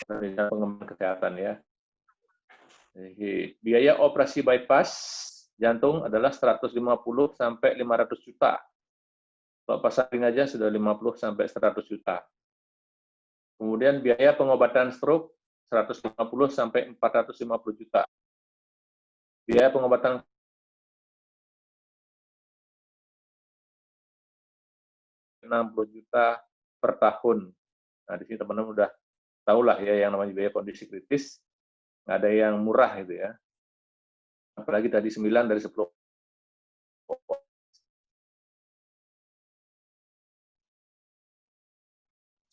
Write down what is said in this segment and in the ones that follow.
pengembangan kesehatan ya. Jadi, biaya operasi bypass jantung adalah 150 sampai 500 juta. Kalau pasaring aja sudah 50 sampai 100 juta. Kemudian biaya pengobatan stroke 150 sampai 450 juta. Biaya pengobatan 60 juta per tahun. Nah, di sini teman-teman udah tahu lah ya yang namanya biaya kondisi kritis, nggak ada yang murah gitu ya. Apalagi tadi 9 dari 10.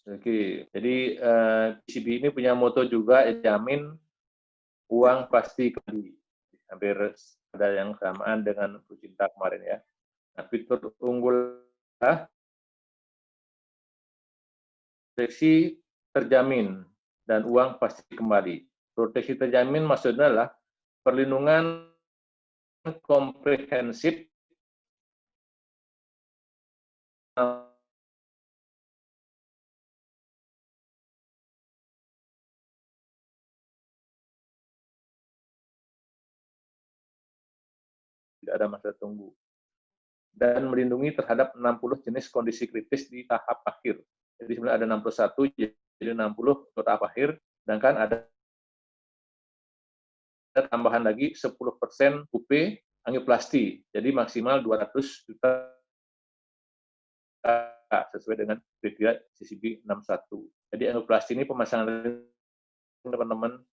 Oke, jadi PCB ini punya moto juga, jamin uang pasti kembali. Hampir ada yang samaan dengan Cinta kemarin ya. Nah, fitur unggul proteksi terjamin dan uang pasti kembali. Proteksi terjamin maksudnya adalah perlindungan komprehensif tidak ada masa tunggu. Dan melindungi terhadap 60 jenis kondisi kritis di tahap akhir. Jadi sebenarnya ada 61, jadi 60 untuk tahap akhir, sedangkan ada tambahan lagi 10% UP angioplasti, jadi maksimal 200 juta sesuai dengan kriteria CCB 61. Jadi angioplasti ini pemasangan teman-teman,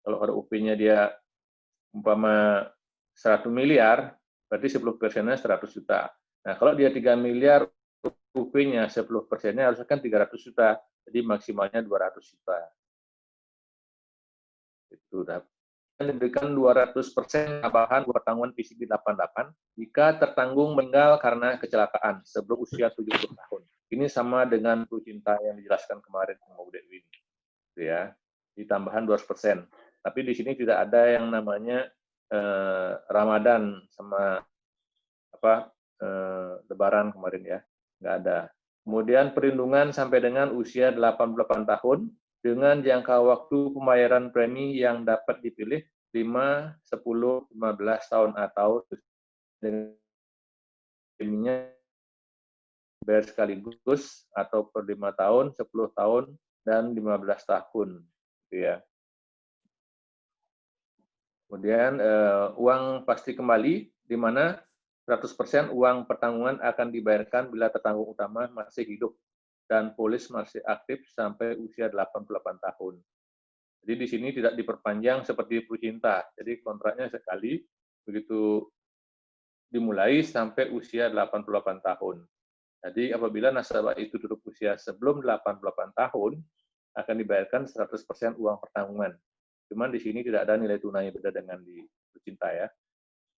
kalau ada UP-nya dia umpama 100 miliar, berarti 10%-nya 100 juta. Nah, kalau dia 3 miliar, UP-nya 10%-nya harusnya kan 300 juta, jadi maksimalnya 200 juta. Itu udah. Dan diberikan 200% tambahan pertanggungan PCB 88 jika tertanggung meninggal karena kecelakaan sebelum usia 70 tahun. Ini sama dengan Bu Cinta yang dijelaskan kemarin sama Bu Dewi. Ya, ditambahan 200%. Tapi di sini tidak ada yang namanya Ramadan sama Lebaran kemarin ya, nggak ada. Kemudian perlindungan sampai dengan usia 88 tahun dengan jangka waktu pembayaran premi yang dapat dipilih 5, 10, 15 tahun atau dengan preminya bayar sekaligus atau per 5 tahun, 10 tahun, dan 15 tahun. Gitu ya. Kemudian uang pasti kembali, di mana 100% uang pertanggungan akan dibayarkan bila tertanggung utama masih hidup dan polis masih aktif sampai usia 88 tahun. Jadi di sini tidak diperpanjang seperti Bu Cinta. Jadi kontraknya sekali, begitu dimulai sampai usia 88 tahun. Jadi apabila nasabah itu duduk usia sebelum 88 tahun, akan dibayarkan 100% uang pertanggungan. Cuman di sini tidak ada nilai tunai, beda dengan di Bu Cinta ya.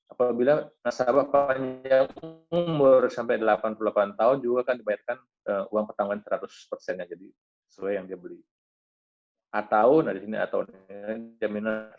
Apabila nasabah panjang umur sampai 88 tahun juga akan dibayarkan uang pertanggungan 100%-nya, jadi sesuai yang dia beli. Atau, nah di sini atau jaminan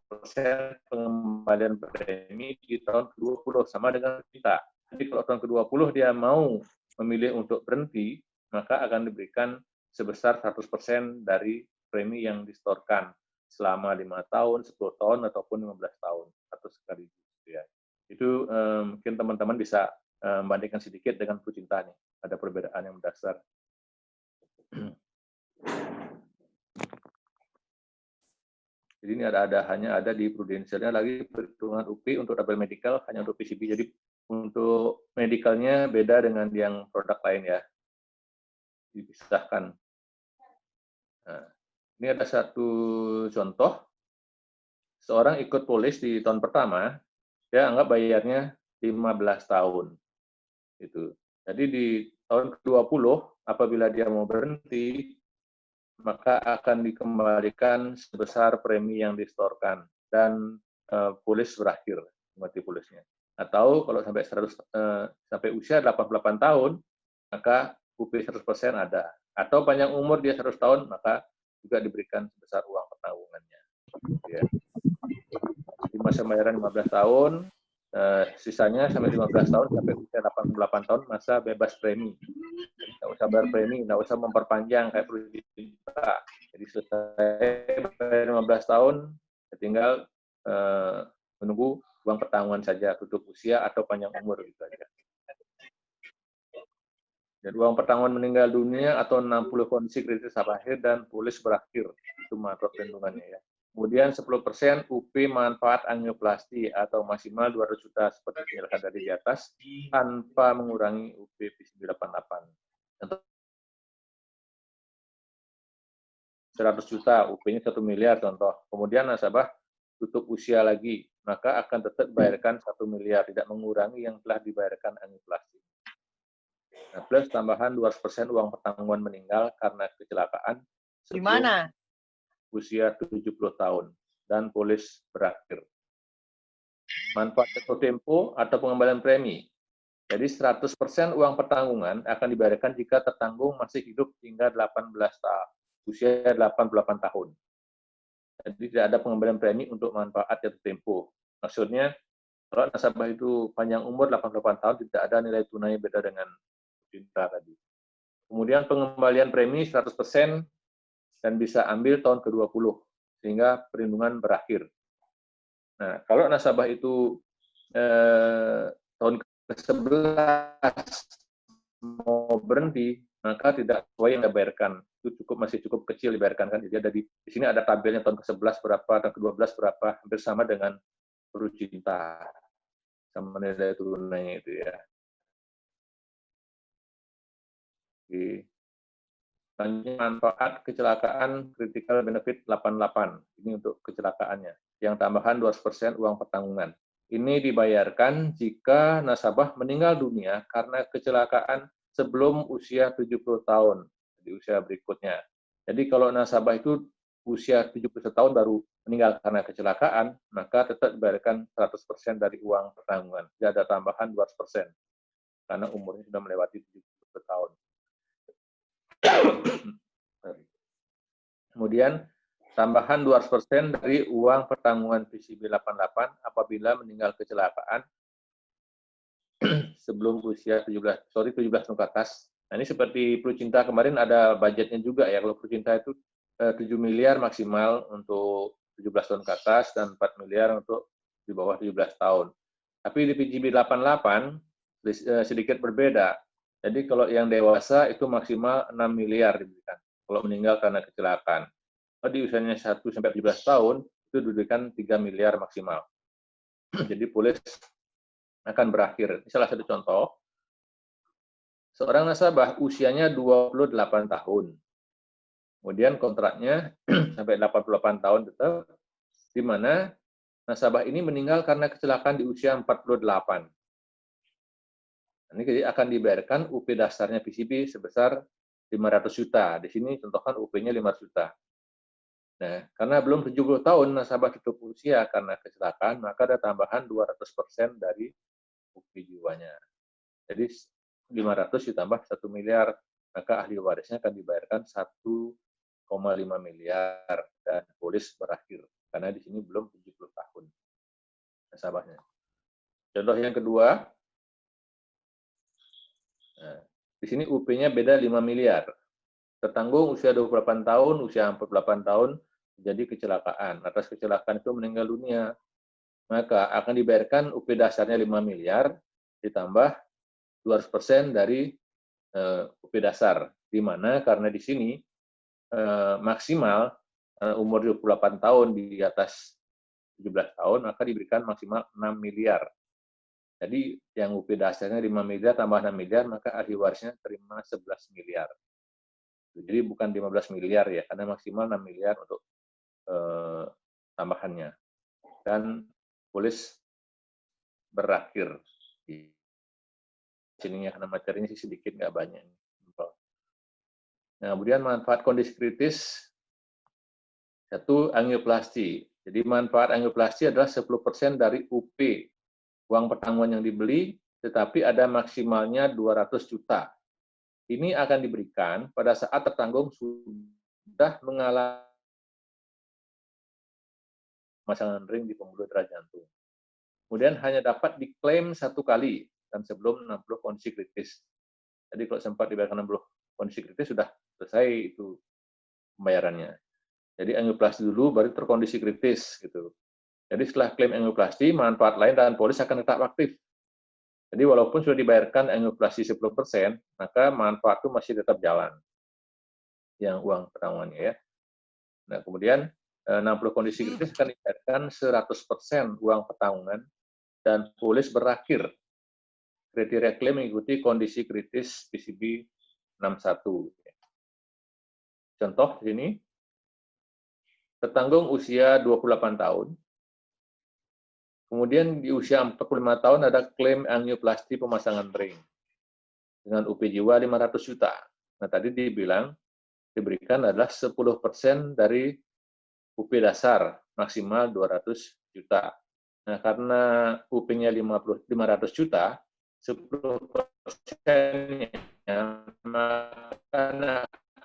persen pengembalian premi di tahun ke-20 sama dengan kita. Jadi kalau tahun ke-20 dia mau memilih untuk berhenti, maka akan diberikan sebesar 100% dari premi yang disetorkan selama 5 tahun, 10 tahun, ataupun 15 tahun, atau sekaligus. Ya. Itu mungkin teman-teman bisa membandingkan sedikit dengan Bu Cinta nih. Ada perbedaan yang mendasar. Jadi ini hanya ada di prudensialnya lagi perhitungan UP untuk double medical hanya untuk PCB. Jadi untuk medicalnya beda dengan yang produk lain ya. Dipisahkan. Nah, ini ada satu contoh. Seorang ikut polis di tahun pertama, dia anggap bayarnya 15 tahun. Gitu. Jadi di tahun ke-20, apabila dia mau berhenti, maka akan dikembalikan sebesar premi yang disetorkan dan polis berakhir, mati polisnya. Atau kalau sampai 100 sampai usia 88 tahun, maka UP 100% ada. Atau panjang umur dia 100 tahun, maka juga diberikan sebesar uang pertanggungannya. Ya. Di masa pembayaran 15 tahun, sisanya sampai 15 tahun sampai usia 88 tahun masa bebas premi. nggak usah bayar premi, nggak usah memperpanjang kayak perlu kita. Jadi selesai bayar 15 tahun, tinggal menunggu uang pertanggungan saja, tutup usia atau panjang umur gitu aja. Dan uang pertanggungan meninggal dunia atau 60 kondisi kritis tahap akhir dan polis berakhir, itu manfaat perlindungannya ya. Kemudian 10% UP manfaat angioplasti atau maksimal 200 juta seperti penjelasan dari di atas tanpa mengurangi UP PCB 88. Untuk 100 juta, UP-nya 1 miliar contoh. Kemudian nasabah tutup usia lagi, maka akan tetap bayarkan 1 miliar, tidak mengurangi yang telah dibayarkan angioplasti. Nah, plus tambahan 200% uang pertanggungan meninggal karena kecelakaan sebelum usia 70 tahun dan polis berakhir. Manfaat jatuh tempo atau pengembalian premi. Jadi 100% uang pertanggungan akan dibayarkan jika tertanggung masih hidup hingga 18 tahun, usia 88 tahun. Jadi tidak ada pengembalian premi untuk manfaat jatuh tempo. Maksudnya, kalau nasabah itu panjang umur 88 tahun, tidak ada nilai tunai beda dengan cinta tadi. Kemudian pengembalian premi 100% dan bisa ambil tahun ke-20, sehingga perlindungan berakhir. Nah, kalau nasabah itu tahun ke-11 mau berhenti, maka tidak sesuai yang dibayarkan. Itu masih cukup kecil dibayarkan kan. Jadi ada di sini ada tabelnya tahun ke-11 berapa, tahun ke-12 berapa, hampir sama dengan perlu cinta sama nilai tunainya itu ya. Oke. Manfaat kecelakaan critical benefit 88. Ini untuk kecelakaannya. Yang tambahan 200% uang pertanggungan. Ini dibayarkan jika nasabah meninggal dunia karena kecelakaan sebelum usia 70 tahun, di usia berikutnya. Jadi kalau nasabah itu usia 71 tahun baru meninggal karena kecelakaan, maka tetap dibayarkan 100% dari uang pertanggungan. Tidak ada tambahan 200%, karena umurnya sudah melewati 70 tahun. Kemudian tambahan 200% dari uang pertanggungan PCB 88 apabila meninggal kecelakaan sebelum usia 17 tahun ke atas. Nah, ini seperti Perlu Cinta kemarin ada budgetnya juga ya. Kalau Perlu Cinta itu 7 miliar maksimal untuk 17 tahun ke atas dan 4 miliar untuk di bawah 17 tahun. Tapi di PCB 88 sedikit berbeda. Jadi kalau yang dewasa itu maksimal 6 miliar diberikan kalau meninggal karena kecelakaan. Kalau di usianya 1 sampai 17 tahun itu diberikan 3 miliar maksimal. Jadi polis akan berakhir. Ini salah satu contoh. Seorang nasabah usianya 28 tahun. Kemudian kontraknya sampai 88 tahun tetap, di mana nasabah ini meninggal karena kecelakaan di usia 48. Ini akan dibayarkan UP dasarnya PCB sebesar 500 juta. Di sini contohkan UP-nya 500 juta. Nah, karena belum 70 tahun nasabah tutup usia karena kecelakaan, maka ada tambahan 200% dari UP jiwanya. Jadi 500 ditambah 1 miliar, maka ahli warisnya akan dibayarkan 1,5 miliar dan polis berakhir. Karena di sini belum 70 tahun nasabahnya. Contoh yang kedua, nah, di sini UP-nya beda 5 miliar. Tertanggung usia 28 tahun, usia 48 tahun, jadi kecelakaan. Atas kecelakaan itu meninggal dunia. Maka akan dibayarkan UP dasarnya 5 miliar, ditambah 200% dari UP dasar. Di mana karena di sini maksimal umur 28 tahun di atas 17 tahun, maka diberikan maksimal 6 miliar. Jadi yang UP dasarnya 5 miliar tambah 6 miliar, maka ahli warisnya terima 11 miliar. Jadi bukan 15 miliar ya, karena maksimal 6 miliar untuk tambahannya. Dan polis berakhir di sininya, karena materinya sih sedikit, nggak banyak. Nah, kemudian manfaat kondisi kritis, satu angioplasti. Jadi manfaat angioplasti adalah 10% dari UP, uang pertanggungan yang dibeli, tetapi ada maksimalnya 200 juta. Ini akan diberikan pada saat tertanggung sudah mengalami pemasangan ring di pembuluh darah jantung. Kemudian hanya dapat diklaim 1 kali dan sebelum 60 kondisi kritis. Jadi kalau sempat dibayarkan 60 kondisi kritis sudah selesai itu pembayarannya. Jadi angioplasti dulu baru terkondisi kritis gitu. Jadi setelah klaim angioplasti, manfaat lain dan polis akan tetap aktif. Jadi walaupun sudah dibayarkan angioplasti 10%, maka manfaat itu masih tetap jalan yang uang pertanggungannya ya. Nah, kemudian 60 kondisi kritis akan dibayarkan 100% uang pertanggungan dan polis berakhir. Kriteria klaim mengikuti kondisi kritis PCB 61. Contoh di sini, tertanggung usia 28 tahun, kemudian di usia 45 tahun ada klaim angioplasti pemasangan ring dengan UP jiwa 500 juta. Nah, tadi dibilang diberikan adalah 10% dari UP dasar maksimal 200 juta. Nah, karena UP-nya 500 juta, 10%-nya maka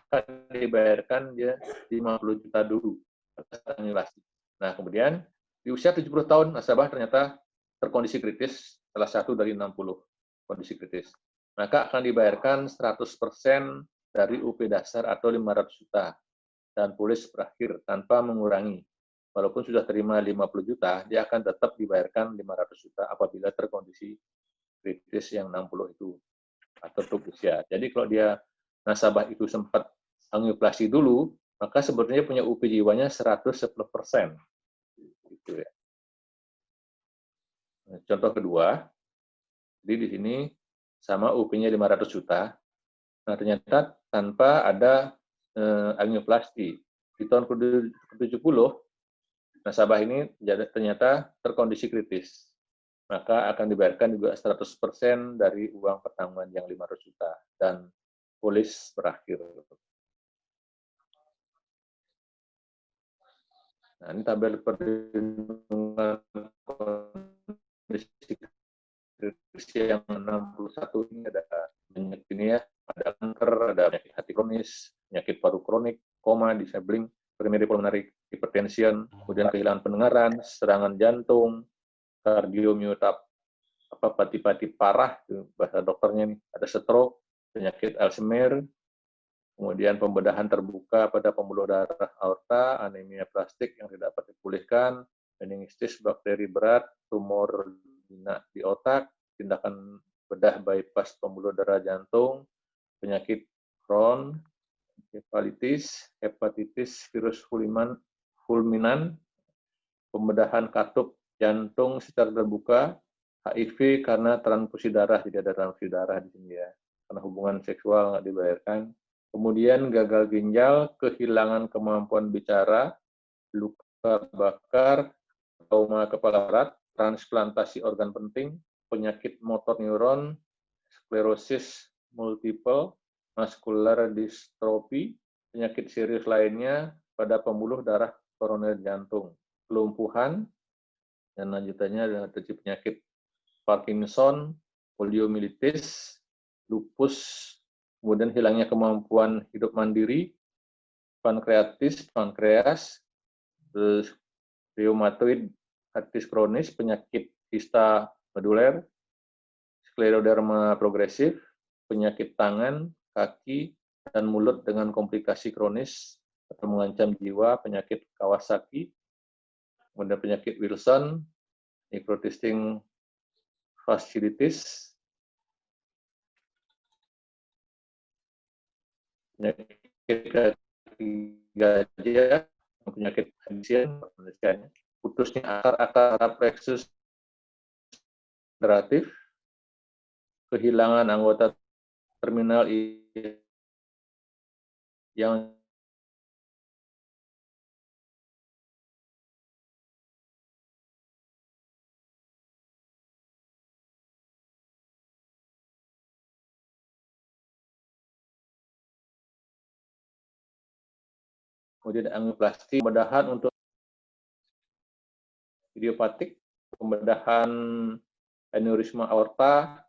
akan dibayarkan dia 50 juta dulu. Nah, kemudian di usia 70 tahun, nasabah ternyata terkondisi kritis, salah satu dari 60 kondisi kritis. Maka akan dibayarkan 100% dari UP dasar atau 500 juta. Dan polis berakhir tanpa mengurangi. Walaupun sudah terima 50 juta, dia akan tetap dibayarkan 500 juta apabila terkondisi kritis yang 60 itu atau untuk usia. Jadi kalau dia nasabah itu sempat angioplasti dulu, maka sebetulnya punya UP jiwanya 110%. Gitu ya. Nah, contoh kedua, jadi di sini sama UP-nya 500 juta, nah ternyata tanpa ada angioplasti. Di tahun ke-70, nasabah ini ternyata terkondisi kritis. Maka akan dibayarkan juga 100% dari uang pertanggungan yang 500 juta. Dan polis berakhir. Nah, ini tabel perlindungan kondisi kritis yang 61 ini ada banyak ini ya, ada kanker, ada penyakit hati kronis, penyakit paru kronik, koma, disabling, primary pulmonary hypertension, kemudian kehilangan pendengaran, serangan jantung, kardiomyopati parah, bahasa dokternya nih, ada stroke, penyakit Alzheimer, kemudian pembedahan terbuka pada pembuluh darah aorta, anemia plastik yang tidak dapat dipulihkan, meningitis bakteri berat, tumor di otak, tindakan bedah bypass pembuluh darah jantung, penyakit Crohn, hepatitis virus fulminan, pembedahan katup jantung secara terbuka, HIV karena transfusi darah, jadi ada transfusi darah di sini ya, karena hubungan seksual nggak dibayarkan. Kemudian gagal ginjal, kehilangan kemampuan bicara, luka bakar, trauma kepala berat, transplantasi organ penting, penyakit motor neuron, sklerosis multiple, muscular dystrophy, penyakit serius lainnya pada pembuluh darah koroner jantung, kelumpuhan, dan lanjutannya adalah penyakit Parkinson, poliomyelitis, lupus, kemudian hilangnya kemampuan hidup mandiri, pankreas, reumatoid arthritis kronis, penyakit kista meduler, skleroderma progresif, penyakit tangan, kaki, dan mulut dengan komplikasi kronis atau mengancam jiwa, penyakit Kawasaki, kemudian penyakit Wilson, necrotising fasciitis, penyakit kaki gajah, penyakit Hansen, putusnya akar plexus generatif, kehilangan anggota terminal yang kemudian angioplasti, pembedahan untuk idiopatik, pembedahan aneurisma aorta,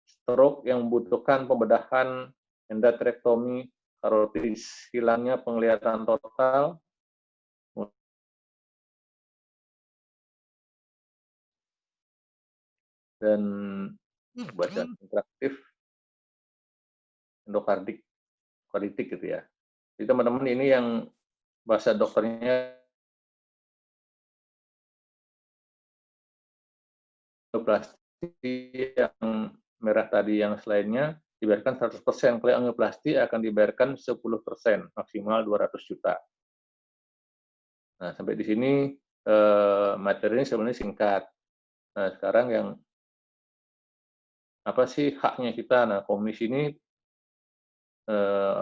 stroke yang membutuhkan pembedahan endarterektomi karotis, hilangnya penglihatan total, dan baca interaktif, endokardik, kolitik gitu ya. Jadi teman-teman ini yang bahasa dokternya angioplasti yang merah tadi yang selainnya dibayarkan 100%. Kalau angioplasti akan dibayarkan 10%, maksimal 200 juta. Nah, sampai di sini materi ini sebenarnya singkat. Nah, sekarang yang apa sih haknya kita? Nah, komisi ini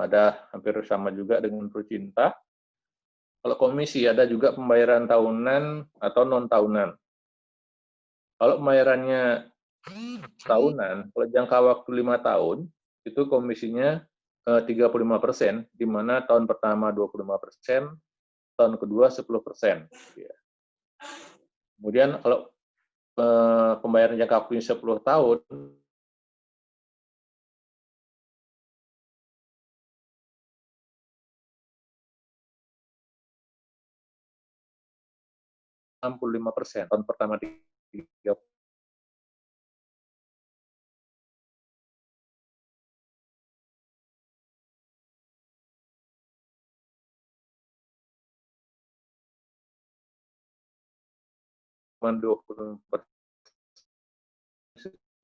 ada hampir sama juga dengan Procinta. Kalau komisi ada juga pembayaran tahunan atau non tahunan. Kalau pembayarannya tahunan, kalau jangka waktu 5 tahun, itu komisinya 35%, di mana tahun pertama 25%, tahun kedua 10%. Kemudian kalau pembayaran jangka waktunya 10 tahun, %, tahun pertama 20%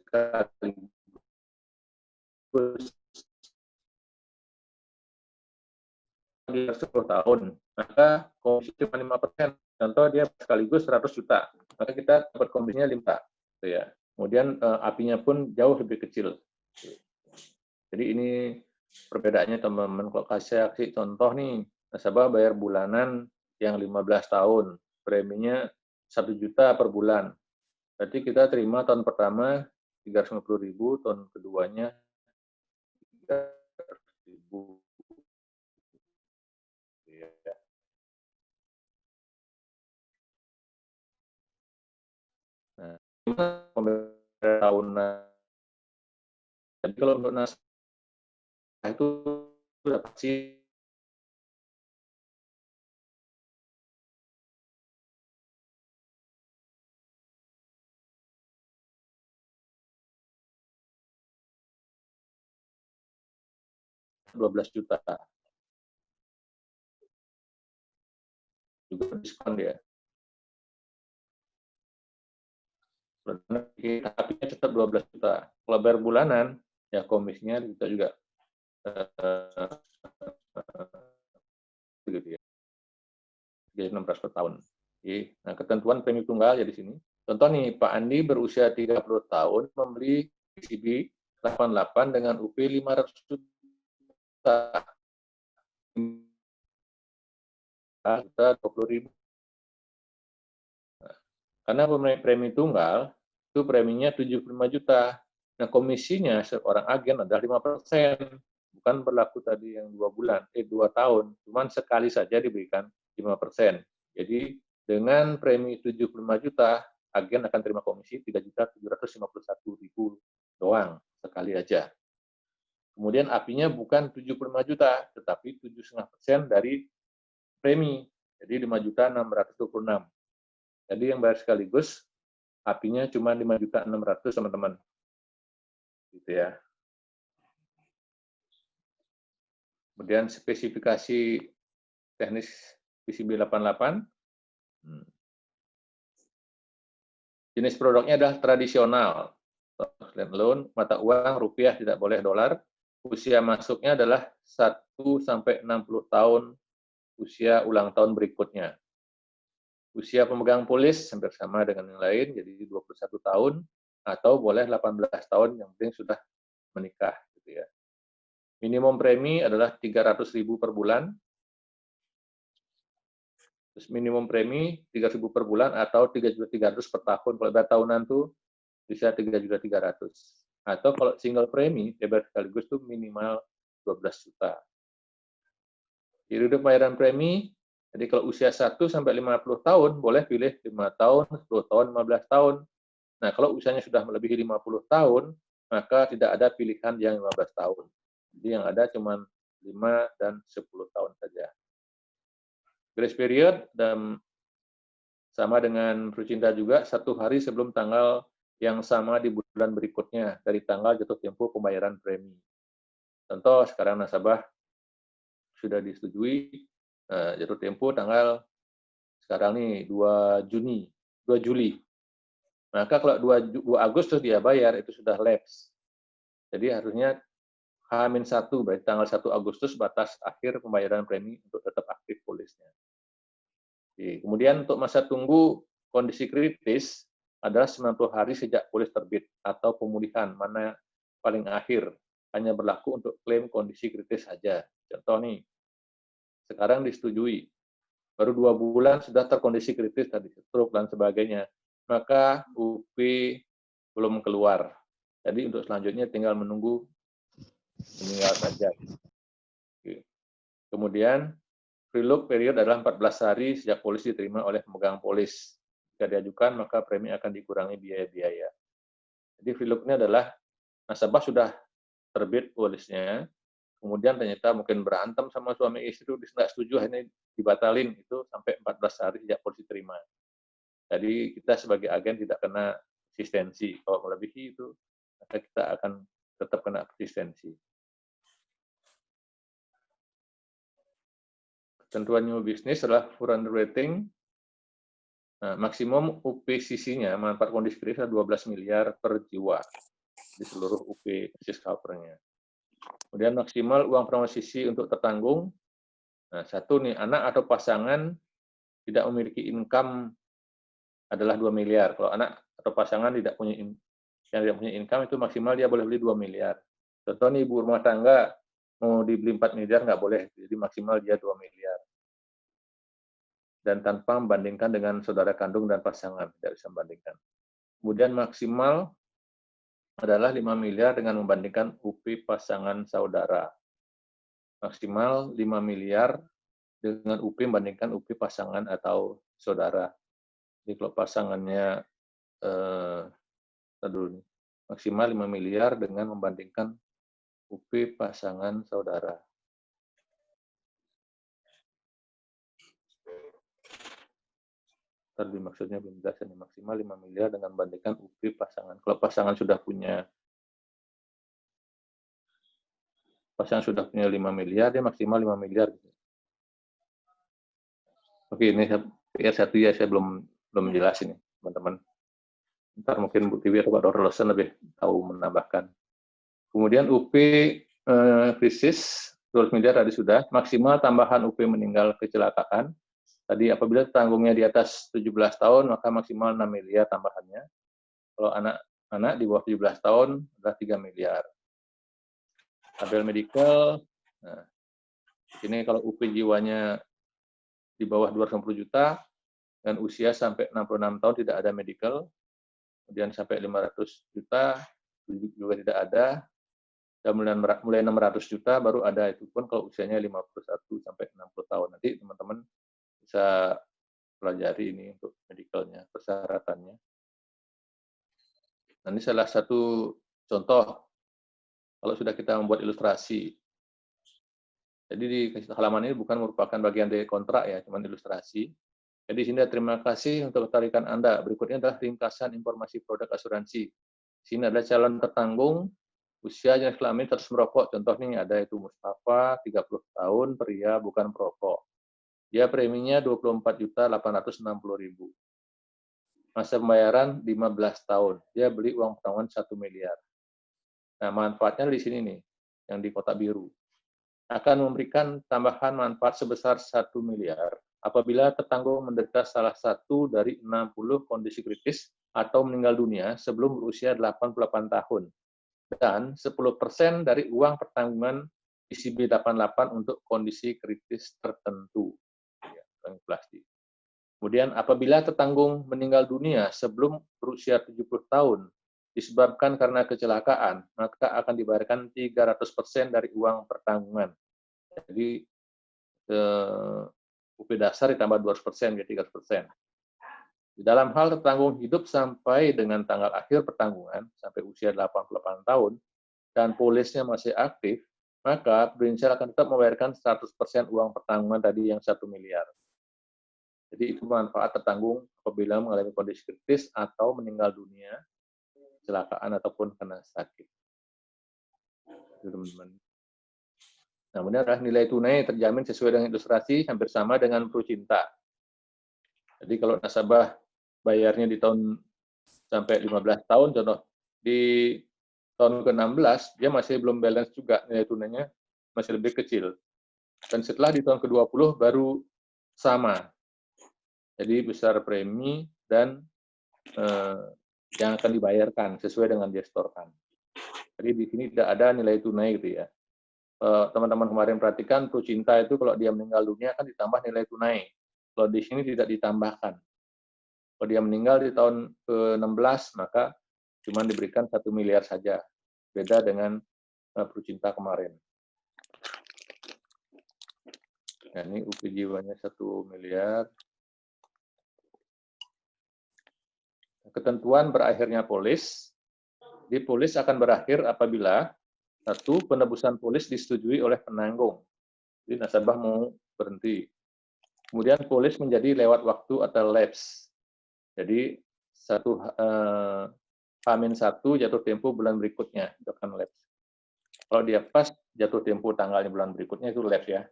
sekaligus 10 tahun, maka komisi cuma 5%. Contoh dia sekaligus 100 juta, maka kita dapat komisinya 5. Gitu ya. Kemudian apinya pun jauh lebih kecil. Jadi ini perbedaannya teman-teman. Kalau kasih contoh nih, nasabah bayar bulanan yang 15 tahun, preminya 1 juta per bulan. Berarti kita terima tahun pertama 350.000, tahun keduanya 300.000. Nah, pembayaran tahunan. Jadi kalau untuk nasabah itu sudah pasti 12 juta. Juga diskon dia. Tapi tetap 12 juta. Kalau bayar bulanan, ya komisinya kita juga gitu ya. Jadi 16 per tahun. Jadi, nah, ketentuan premi tunggal ya di sini. Contoh nih, Pak Andi berusia 30 tahun membeli PCB 88 dengan UP 500 juta. Kita 20.000. Karena premi tunggal itu preminya 75 juta. Nah, komisinya seorang agen adalah 5%. Bukan berlaku tadi yang 2 tahun. Cuman sekali saja diberikan 5%. Jadi dengan premi 75 juta, agen akan terima komisi 3.751.000 doang sekali aja. Kemudian apinya bukan 75 juta, tetapi 7,5% dari premi. Jadi 5.626. Jadi yang bayar sekaligus apinya cuma 5.600.000 teman-teman. Gitu ya. Kemudian spesifikasi teknis PCB 88. Jenis produknya adalah tradisional. Loan, mata uang rupiah, tidak boleh dolar. Usia masuknya adalah 1 sampai 60 tahun usia ulang tahun berikutnya. Usia pemegang polis hampir sama dengan yang lain, jadi 21 tahun, atau boleh 18 tahun yang penting sudah menikah. Gitu ya. Minimum premi adalah 300.000 per bulan. Terus minimum premi 3.000 per bulan atau 3.300.000 per tahun. Kalau udah tahunan tuh bisa 3.300.000. Atau kalau single premi, ya sekaligus tuh minimal 12 juta. Jadi untuk pembayaran premi, jadi kalau usia 1 sampai 50 tahun, boleh pilih 5 tahun, 10 tahun, 15 tahun. Nah, kalau usianya sudah melebihi 50 tahun, maka tidak ada pilihan yang 15 tahun. Jadi yang ada cuma 5 dan 10 tahun saja. Grace period dan sama dengan Procinta juga, 1 hari sebelum tanggal yang sama di bulan berikutnya, dari tanggal jatuh tempo pembayaran premi. Contoh sekarang nasabah sudah disetujui jatuh tempo tanggal sekarang nih 2 Juli. Maka kalau 2 Agustus dia bayar itu sudah lapse. Jadi harusnya H-1 berarti tanggal 1 Agustus batas akhir pembayaran premi untuk tetap aktif polisnya. Kemudian untuk masa tunggu kondisi kritis adalah 90 hari sejak polis terbit atau pemulihan, mana paling akhir hanya berlaku untuk klaim kondisi kritis saja. Contoh nih, sekarang disetujui, baru 2 bulan sudah terkondisi kritis tadi, stroke dan sebagainya, maka UP belum keluar. Jadi untuk selanjutnya tinggal menunggu meninggal saja. Kemudian free look period adalah 14 hari sejak polis diterima oleh pemegang polis. Jika diajukan, maka premi akan dikurangi biaya-biaya. Jadi free look ini adalah nasabah sudah terbit polisnya, kemudian ternyata mungkin berantem sama suami istri, nggak setuju, akhirnya dibatalin, itu sampai 14 hari sejak polis diterima. Jadi kita sebagai agen tidak kena asistensi. Kalau melebihi itu, maka kita akan tetap kena asistensi. Ketentuan new business adalah full underwriting. Nah, maksimum UPCC-nya, manfaat kondisi kritis, 12 miliar per jiwa di seluruh UP basis cover-nya. Kemudian maksimal uang promosi untuk tertanggung. Nah, satu nih, anak atau pasangan tidak memiliki income adalah 2 miliar. Kalau anak atau pasangan yang tidak punya income itu maksimal dia boleh beli 2 miliar. Contoh nih, ibu rumah tangga mau dibeli 4 miliar nggak boleh, jadi maksimal dia 2 miliar. Dan tanpa membandingkan dengan saudara kandung dan pasangan, tidak bisa membandingkan. Kemudian maksimal adalah 5 miliar dengan membandingkan UP pasangan saudara. Maksimal 5 miliar dengan UP membandingkan UP pasangan atau saudara. Jadi kalau pasangannya maksimal 5 miliar dengan membandingkan UP pasangan saudara. Tadi maksudnya belum jelas ini, maksimal 5 miliar dengan membandingkan UP pasangan. Kalau pasangan sudah punya 5 miliar, dia maksimal 5 miliar. Oke, ini PR1 ya, saya belum jelasin, teman-teman. Ntar mungkin Bu Tiwi atau Pak Dr. Rosen lebih tahu menambahkan. Kemudian UP krisis 12 miliar tadi sudah, maksimal tambahan UP meninggal kecelakaan. Tadi apabila tanggungnya di atas 17 tahun, maka maksimal 6 miliar tambahannya. Kalau anak di bawah 17 tahun, adalah 3 miliar. Tabel medical, nah, ini kalau UP jiwanya di bawah 250 juta, dan usia sampai 66 tahun tidak ada medical, kemudian sampai 500 juta juga tidak ada, dan mulai 600 juta baru ada, itu pun kalau usianya 51 sampai 60 tahun. Nanti teman-teman bisa pelajari ini untuk medicalnya, persyaratannya. Nah, ini salah satu contoh kalau sudah kita membuat ilustrasi. Jadi di halaman ini bukan merupakan bagian dari kontrak ya, cuma ilustrasi. Jadi sini terima kasih untuk ketertarikan Anda. Berikutnya adalah ringkasan informasi produk asuransi. Sini adalah calon tertanggung, usia jenis kelamin terus merokok. Contoh nih ada itu Mustafa, 30 tahun, pria, bukan perokok. Dia preminya 24.860.000. Masa pembayaran 15 tahun. Dia beli uang pertanggungan 1 miliar. Nah, manfaatnya di sini nih, yang di kotak biru. Akan memberikan tambahan manfaat sebesar 1 miliar apabila tertanggung menderita salah satu dari 60 kondisi kritis atau meninggal dunia sebelum berusia 88 tahun. Dan 10% dari uang pertanggungan ICB 88 untuk kondisi kritis tertentu. Ya, inflasi. Kemudian apabila tertanggung meninggal dunia sebelum berusia 70 tahun disebabkan karena kecelakaan, maka akan dibayarkan 300% dari uang pertanggungan. Jadi UP dasar ditambah 200%, jadi 300%. Di dalam hal tertanggung hidup sampai dengan tanggal akhir pertanggungan, sampai usia 88 tahun, dan polisnya masih aktif, maka Prudential akan tetap membayarkan 100% uang pertanggungan tadi yang 1 miliar. Jadi itu manfaat tertanggung apabila mengalami kondisi kritis atau meninggal dunia, kecelakaan ataupun kena sakit. Teman-teman. Nah, kemudian adalah nilai tunai terjamin sesuai dengan ilustrasi hampir sama dengan Procinta. Jadi kalau nasabah bayarnya di tahun sampai 15 tahun, contoh di tahun ke-16 dia masih belum balance juga, nilai tunainya masih lebih kecil. Dan setelah di tahun ke-20 baru sama. Jadi besar premi dan yang akan dibayarkan sesuai dengan dia setorkan. Jadi di sini tidak ada nilai tunai gitu ya. Teman-teman kemarin perhatikan Procinta itu kalau dia meninggal dunia kan ditambah nilai tunai. Kalau di sini tidak ditambahkan. Kalau dia meninggal di tahun ke-16 maka cuma diberikan 1 miliar saja. Beda dengan Procinta kemarin. Nah, ini UP jiwanya 1 miliar. Ketentuan berakhirnya polis. Di polis akan berakhir apabila 1. Penebusan polis disetujui oleh penanggung. Jadi nasabah mau berhenti. Kemudian polis menjadi lewat waktu atau lapse. Jadi H-1 jatuh tempo bulan berikutnya itu akan lapse. Kalau dia pas jatuh tempo tanggalnya bulan berikutnya itu lapse ya.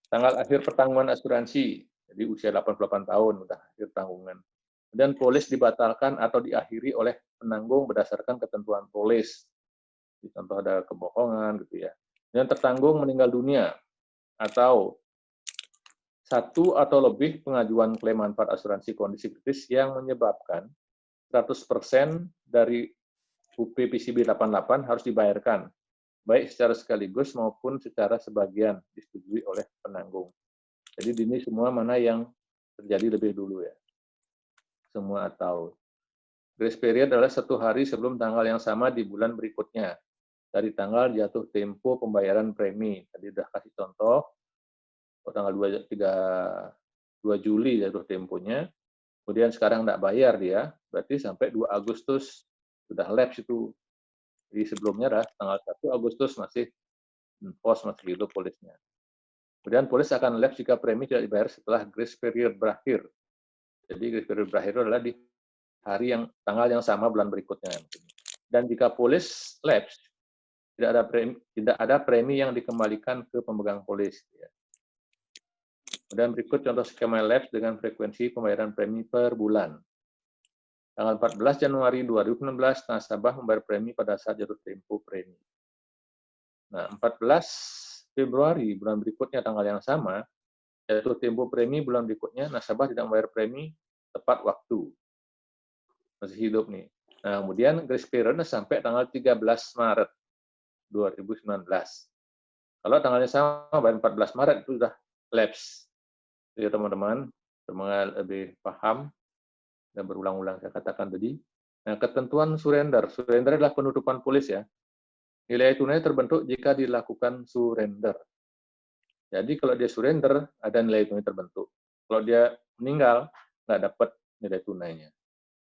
Tanggal akhir pertanggungan asuransi. Jadi usia 88 tahun udah akhir tanggungan. Dan polis dibatalkan atau diakhiri oleh penanggung berdasarkan ketentuan polis. Contoh ada kebohongan gitu ya. Dan tertanggung meninggal dunia atau 1 atau lebih pengajuan klaim manfaat asuransi kondisi kritis yang menyebabkan 100% dari UP PCB 88 harus dibayarkan, baik secara sekaligus maupun secara sebagian disetujui oleh penanggung. Jadi ini semua mana yang terjadi lebih dulu ya. Semua atau. Grace period adalah 1 hari sebelum tanggal yang sama di bulan berikutnya. Dari tanggal jatuh tempo pembayaran premi. Tadi sudah kasih contoh, tanggal 2 Juli jatuh temponya, kemudian sekarang tidak bayar dia, berarti sampai 2 Agustus sudah lapse itu. Jadi sebelumnya adalah tanggal 1 Agustus masih pos masih hidup polisnya. Kemudian polis akan lapse jika premi tidak dibayar setelah grace period berakhir. Jadi grace period berakhir adalah di hari yang tanggal yang sama bulan berikutnya. Dan jika polis lapse, tidak ada premi yang dikembalikan ke pemegang polis. Dan berikut contoh skema lapse dengan frekuensi pembayaran premi per bulan. Tanggal 14 Januari 2016, nasabah membayar premi pada saat jatuh tempo premi. Nah, 14 Februari bulan berikutnya tanggal yang sama, jatuh tempo premi bulan berikutnya, nasabah tidak membayar premi tepat waktu. Masih hidup nih. Nah, kemudian grace period sampai tanggal 13 Maret 2019. Kalau tanggalnya sama, pada 14 Maret itu sudah lapse. Jadi teman-teman, semoga lebih paham dan berulang-ulang saya katakan tadi. Nah, ketentuan surrender. Surrender adalah penutupan polis ya. Nilai tunai terbentuk jika dilakukan surrender. Jadi kalau dia surrender, ada nilai tunai terbentuk. Kalau dia meninggal, nggak dapat nilai tunainya.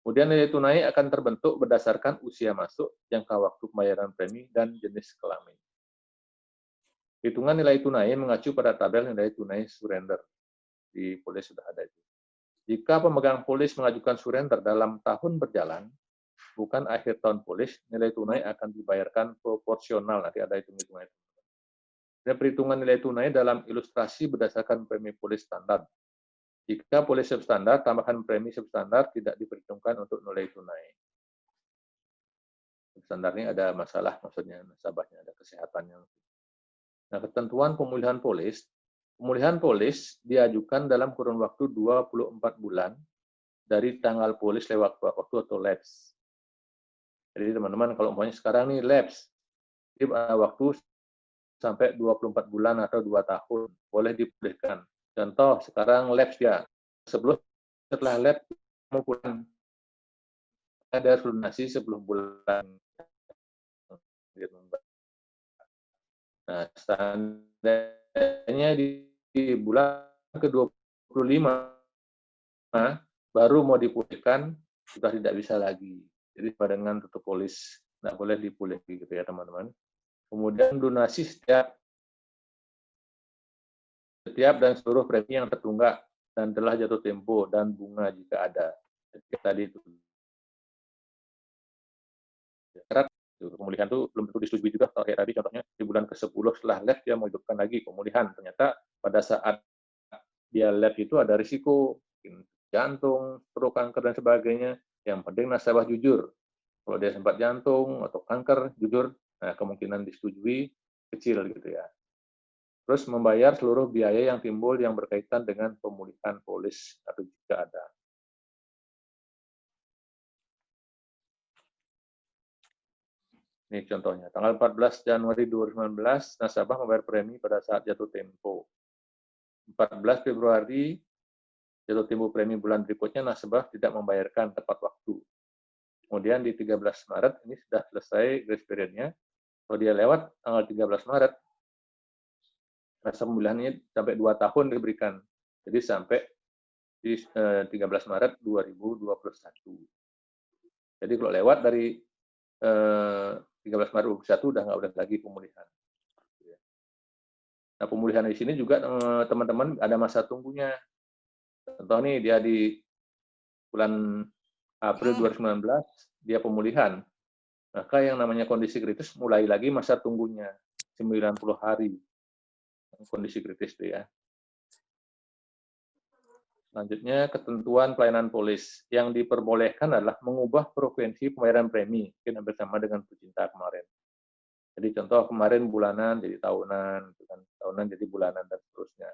Kemudian nilai tunai akan terbentuk berdasarkan usia masuk, jangka waktu pembayaran premi, dan jenis kelamin. Hitungan nilai tunai mengacu pada tabel nilai tunai surrender. Di polis sudah ada itu. Jika pemegang polis mengajukan surrender dalam tahun berjalan, bukan akhir tahun polis, nilai tunai akan dibayarkan proporsional. Nanti ada hitung-hitungan. Dan perhitungan nilai tunai dalam ilustrasi berdasarkan premi polis standar. Jika polis substandar, tambahan premi substandar tidak diperhitungkan untuk nilai tunai. Substandar ini ada masalah, maksudnya nasabahnya ada kesehatannya. Nah, ketentuan pemulihan polis diajukan dalam kurun waktu 24 bulan dari tanggal polis lewat waktu atau lapse. Jadi teman-teman kalau umpamanya sekarang nih lapse, jadi waktu sampai 24 bulan atau 2 tahun boleh dipulihkan. Contoh sekarang lapse ya, setelah lapse mau pulang ada lunasi 10 bulan. Nah, seandainya di bulan ke-25 baru mau dipulihkan, sudah tidak bisa lagi. Jadi dengan tutup polis, tidak boleh dipulih gitu ya teman-teman. Kemudian donasi setiap dan seluruh premi yang tertunggak dan telah jatuh tempo dan bunga jika ada. Jadi tadi itu. Pemulihan itu belum tentu disetujui juga, kalau kayak tadi contohnya di bulan ke-10 setelah LED dia mau hidupkan lagi pemulihan. Ternyata pada saat dia LED itu ada risiko jantung, stroke, kanker, dan sebagainya. Yang penting nasabah jujur. Kalau dia sempat jantung atau kanker, jujur, nah kemungkinan disetujui kecil gitu ya. Terus membayar seluruh biaya yang timbul yang berkaitan dengan pemulihan polis atau jika ada. Ini contohnya, tanggal 14 Januari 2019, nasabah membayar premi pada saat jatuh tempo. 14 Februari, jatuh tempo premi bulan berikutnya, nasabah tidak membayarkan tepat waktu. Kemudian di 13 Maret, ini sudah selesai grace period-nya. Kalau dia lewat tanggal 13 Maret, masa pemulihannya sampai 2 tahun diberikan. Jadi sampai di 13 Maret 2021. Jadi kalau lewat dari 13 Maret 2021 udah nggak boleh lagi pemulihan. Nah, pemulihan di sini juga teman-teman ada masa tunggunya. Contoh nih, dia di bulan April 2019, dia pemulihan. Maka yang namanya kondisi kritis mulai lagi masa tunggunya, 90 hari. Kondisi kritis itu ya. Selanjutnya, ketentuan pelayanan polis. Yang diperbolehkan adalah mengubah frekuensi pembayaran premi, mungkin hampir sama dengan pecinta kemarin. Jadi contoh kemarin bulanan jadi tahunan, tahunan jadi bulanan, dan seterusnya.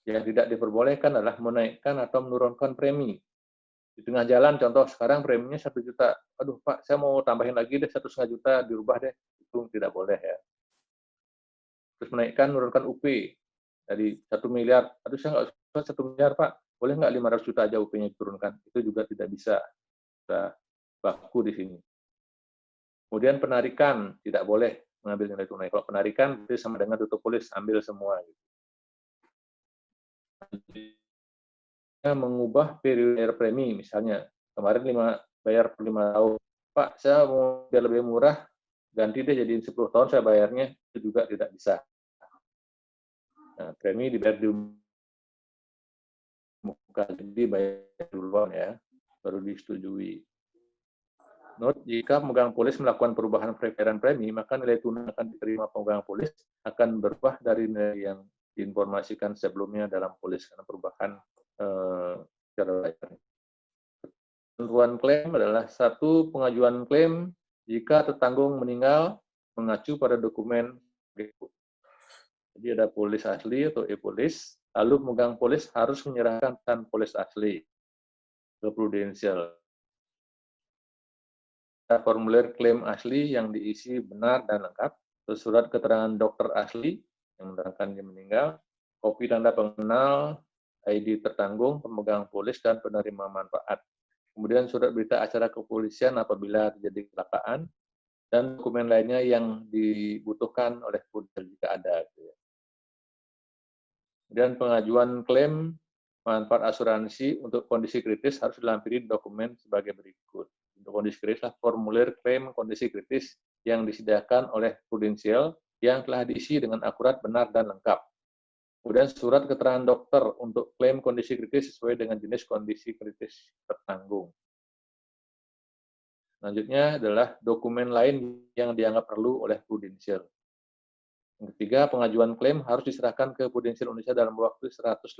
Yang tidak diperbolehkan adalah menaikkan atau menurunkan premi. Di tengah jalan, contoh sekarang preminya 1 juta. Aduh Pak, saya mau tambahin lagi deh 1,5 juta, dirubah deh. Itu tidak boleh ya. Terus menaikkan, menurunkan UP. Dari 1 miliar, aduh saya nggak usah 1 miliar Pak, boleh nggak 500 juta aja UP-nya diturunkan. Itu juga tidak bisa. Kita baku di sini. Kemudian penarikan, tidak boleh mengambil nilai tunai. Kalau penarikan, itu sama dengan tutup polis, ambil semua. Mengubah periode premi, misalnya kemarin bayar per 5 tahun. Pak, saya mau biar lebih murah, ganti deh jadi 10 tahun saya bayarnya, itu juga tidak bisa. Nah, premi dibayar di muka, jadi bayar duluan ya, baru disetujui. Note, jika pemegang polis melakukan perubahan pembayaran premi, maka nilai tunai akan diterima pemegang polis akan berubah dari nilai yang diinformasikan sebelumnya dalam polis, karena perubahan cara bayar. Ketentuan klaim adalah satu, pengajuan klaim jika tertanggung meninggal mengacu pada dokumen berikut. Jadi ada polis asli atau e-polis, lalu pemegang polis harus menyerahkan polis asli ke Prudential. Formulir klaim asli yang diisi benar dan lengkap, surat keterangan dokter asli yang menerangkan dia meninggal, kopi tanda pengenal, ID tertanggung, pemegang polis, dan penerima manfaat. Kemudian surat berita acara kepolisian apabila terjadi kecelakaan, dan dokumen lainnya yang dibutuhkan oleh Prudential jika ada. Kemudian pengajuan klaim manfaat asuransi untuk kondisi kritis harus dilampiri dokumen sebagai berikut. Untuk kondisi kritis, formulir klaim kondisi kritis yang disediakan oleh Prudential yang telah diisi dengan akurat, benar, dan lengkap. Kemudian surat keterangan dokter untuk klaim kondisi kritis sesuai dengan jenis kondisi kritis tertanggung. Selanjutnya adalah dokumen lain yang dianggap perlu oleh Prudential. Yang ketiga, pengajuan klaim harus diserahkan ke Prudential Indonesia dalam waktu 180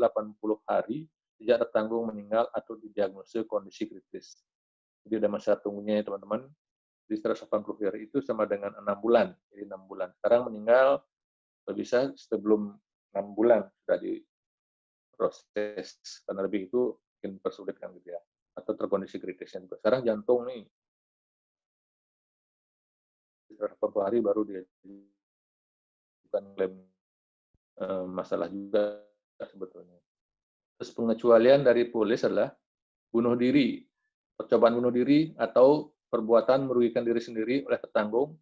hari sejak tertanggung meninggal atau didiagnosis kondisi kritis. Jadi ada masa tunggunya ya teman-teman. Di 180 hari itu sama dengan 6 bulan. Jadi 6 bulan. Sekarang meninggal bisa sebelum 6 bulan sudah diproses. Karena lebih itu mungkin persulitkan gitu ya. Atau terkondisi kritisnya juga. Sekarang jantung nih. 180 hari baru dia bukan klaim masalah juga sebetulnya. Terus pengecualian dari polis adalah bunuh diri, percobaan bunuh diri atau perbuatan merugikan diri sendiri oleh tertanggung,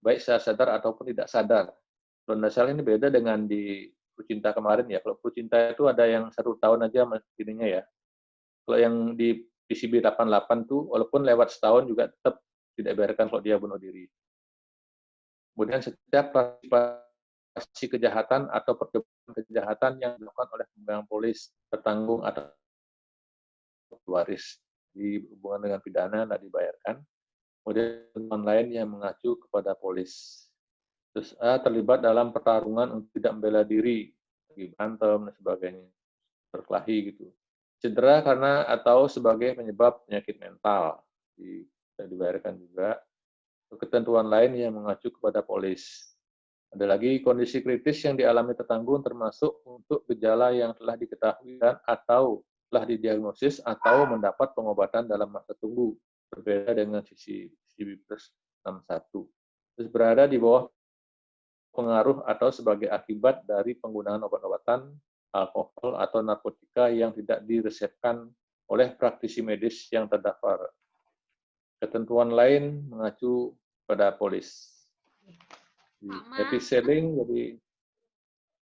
baik secara sadar ataupun tidak sadar. Kalau tidak salah ini beda dengan di Pucinta kemarin ya. Kalau Pucinta itu ada yang 1 tahun aja ininya ya. Kalau yang di PCB 88 tuh walaupun lewat setahun juga tetap tidak biarkan kalau dia bunuh diri. Kemudian setiap partisipasi kejahatan atau percobaan kejahatan yang dilakukan oleh pemegang polis, tertanggung atau waris di hubungan dengan pidana tidak dibayarkan. Kemudian ketentuan lain yang mengacu kepada polis. Terus A terlibat dalam pertarungan untuk tidak membela diri, lagi berantem dan sebagainya, berkelahi gitu. Cedera karena atau sebagai penyebab penyakit mental, bisa dibayarkan juga. Ketentuan lain yang mengacu kepada polis. Ada lagi kondisi kritis yang dialami tertanggung termasuk untuk gejala yang telah diketahui dan atau telah didiagnosis atau mendapat pengobatan dalam masa tunggu, berbeda dengan sisi plus 61. Terus berada di bawah pengaruh atau sebagai akibat dari penggunaan obat-obatan, alkohol, atau narkotika yang tidak diresepkan oleh praktisi medis yang terdaftar. Ketentuan lain mengacu pada polis. Happy selling, jadi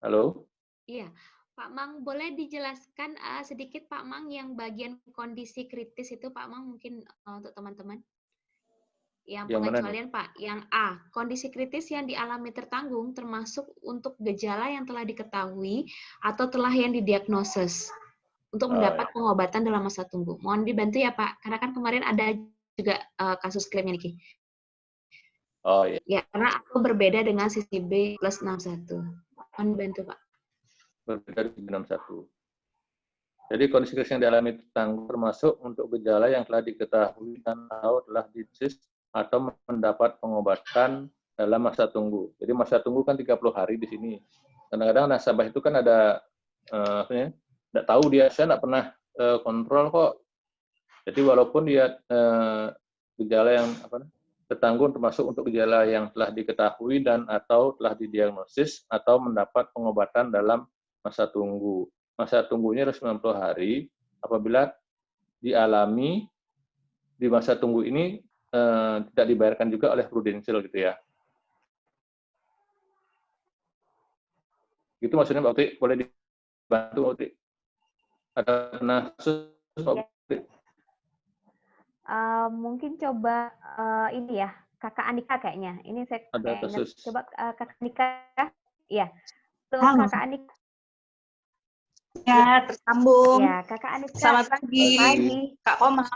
halo? Iya, Pak Mang, boleh dijelaskan sedikit Pak Mang yang bagian kondisi kritis itu Pak Mang mungkin untuk teman-teman? Yang pengecualian Pak, yang A, kondisi kritis yang dialami tertanggung termasuk untuk gejala yang telah diketahui atau telah yang didiagnosis untuk mendapat pengobatan dalam masa tunggu. Mohon dibantu ya Pak, karena kan kemarin ada juga kasus klaimnya nih. Oh iya. Ya, karena aku berbeda dengan sisi B plus 61. Mohon dibantu Pak. Berbeda dengan 61. Jadi kondisi kritis yang dialami tertanggung termasuk untuk gejala yang telah diketahui dan atau telah didiagnosis atau mendapat pengobatan dalam masa tunggu. Jadi masa tunggu kan 30 hari di sini. Kadang-kadang nasabah itu kan ada tidak tahu dia, saya tidak pernah kontrol kok. Jadi walaupun dia gejala yang tertanggung termasuk untuk gejala yang telah diketahui dan atau telah didiagnosis atau mendapat pengobatan dalam masa tunggu. Masa tunggunya harus 90 hari. Apabila dialami di masa tunggu ini tidak dibayarkan juga oleh prudensial gitu ya. Itu maksudnya Mbak Uti, boleh dibantu Mbak Uti? Ada kasus Mbak Uti? Mungkin coba ini ya, Kakak Andika kayaknya. Ini saya ada kasus. Coba Kakak Andika. Ya, tuh Kakak Andika. Ya, tersambung. Ya, Kakak Andika. Selamat pagi. Kak Komang.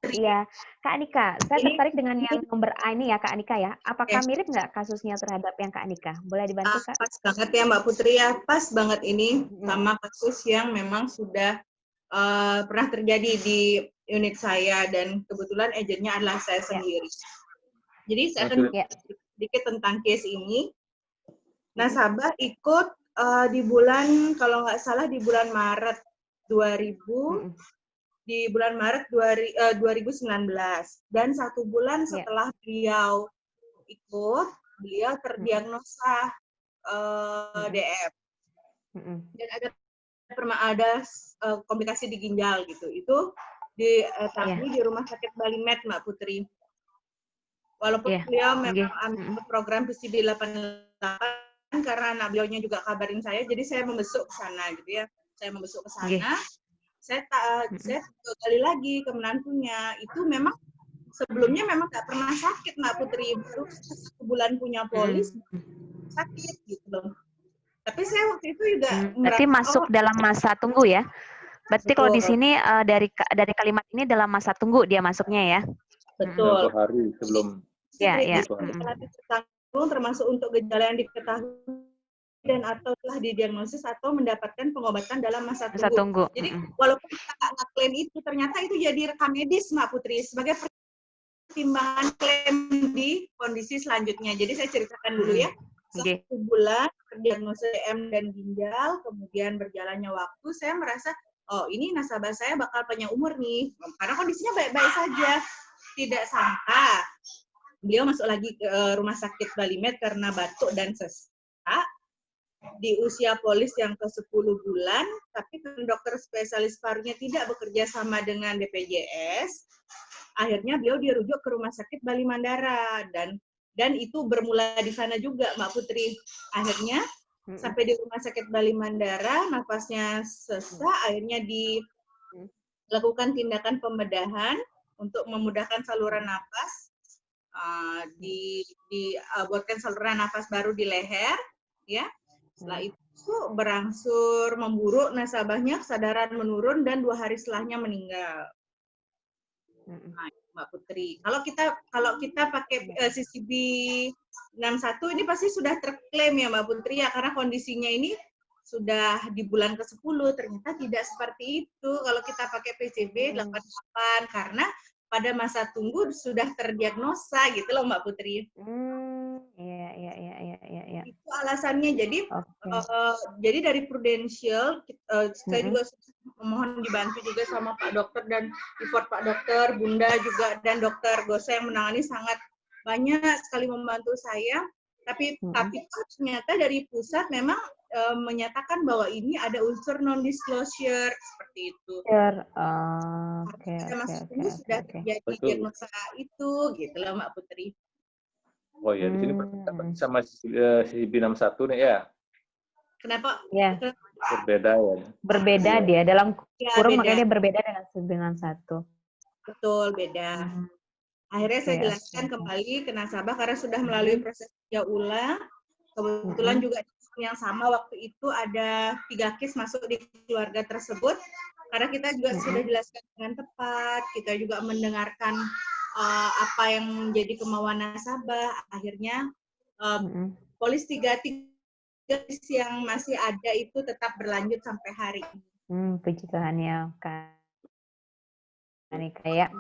Iya, Kak Andika. Saya tertarik dengan yang nomor A ini ya, Kak Andika ya. Apakah mirip nggak kasusnya terhadap yang Kak Andika? Boleh dibantu, Kak? Pas banget ya, Mbak Putri ya. Pas banget ini sama kasus yang memang sudah pernah terjadi di unit saya dan kebetulan agennya adalah saya sendiri. Jadi saya akan sedikit tentang case ini. Nasabah ikut di bulan, kalau nggak salah di bulan Maret 2019 dan 1 bulan setelah beliau ikut, beliau terdiagnosa DM dan ada komplikasi di ginjal gitu. Itu tapi di Rumah Sakit Bali Med, Mbak Putri. Walaupun beliau memang ambil program PCB 88 karena anak beliaunya juga kabarin saya, jadi saya membesuk ke sana gitu ya. Saya membesuk ke sana. Saya kali lagi ke menantunya. Itu memang sebelumnya memang nggak pernah sakit, Mbak Putri. Baru 1 bulan punya polis sakit gitu loh. Tapi saya waktu itu juga berarti masuk dalam masa tunggu ya. Berarti kalau di sini dari kalimat ini dalam masa tunggu dia masuknya ya. Betul. 90 hari sebelum. Ya. Termasuk untuk gejala yang diketahui dan atau telah didiagnosis atau mendapatkan pengobatan dalam masa tunggu. Jadi walaupun kita nggak klaim itu, ternyata itu jadi rekam medis, Mbak Putri, sebagai pertimbangan klaim di kondisi selanjutnya. Jadi saya ceritakan dulu ya. 1 bulan terdiagnosis DM dan ginjal, kemudian berjalannya waktu, saya merasa, oh ini nasabah saya bakal panjang umur nih, karena kondisinya baik-baik saja. Tidak sangka beliau masuk lagi ke Rumah Sakit Bali Med karena batuk dan sesak. Di usia polis yang ke-10 bulan, tapi dokter spesialis parunya tidak bekerja sama dengan BPJS, akhirnya beliau dirujuk ke Rumah Sakit Bali Mandara dan itu bermula di sana juga, Mbak Putri. Akhirnya sampai di Rumah Sakit Bali Mandara, nafasnya sesak, akhirnya dilakukan tindakan pembedahan untuk memudahkan saluran nafas. Dibuatkan saluran nafas baru di leher, ya. Setelah itu berangsur memburuk, nasabahnya kesadaran menurun dan 2 hari setelahnya meninggal. Nah, Mbak Putri. Kalau kita pakai CCB 61 ini pasti sudah terklaim ya Mbak Putri ya, karena kondisinya ini sudah di bulan ke-10. Ternyata tidak seperti itu kalau kita pakai PCB 88, karena pada masa tunggu sudah terdiagnosa gitu loh Mbak Putri. Iya. Itu alasannya. Jadi jadi dari Prudential saya juga mohon dibantu juga sama Pak Dokter dan effort Pak Dokter, Bunda juga dan Dokter Gosa yang menangani sangat banyak sekali membantu saya. Tapi ternyata dari pusat memang menyatakan bahwa ini ada unsur non-disclosure seperti itu. Pada masa ini sudah terjadi diagnosa itu, gitu loh Mbak Putri. Oh ya, di sini sama CCB 61 nih ya. Kenapa? Ya. Berbeda ya. Berbeda dia dalam kurung, makanya dia berbeda dengan 91. Betul, beda. Akhirnya saya jelaskan kembali ke nasabah karena sudah melalui proses kerja ulang. Kebetulan juga yang sama waktu itu ada 3 case masuk di keluarga tersebut. Karena kita juga sudah jelaskan dengan tepat, kita juga mendengarkan apa yang menjadi kemauan nasabah. Akhirnya polis 3 yang masih ada itu tetap berlanjut sampai hari ini. Puji Tuhan ya, Kak Anika ya.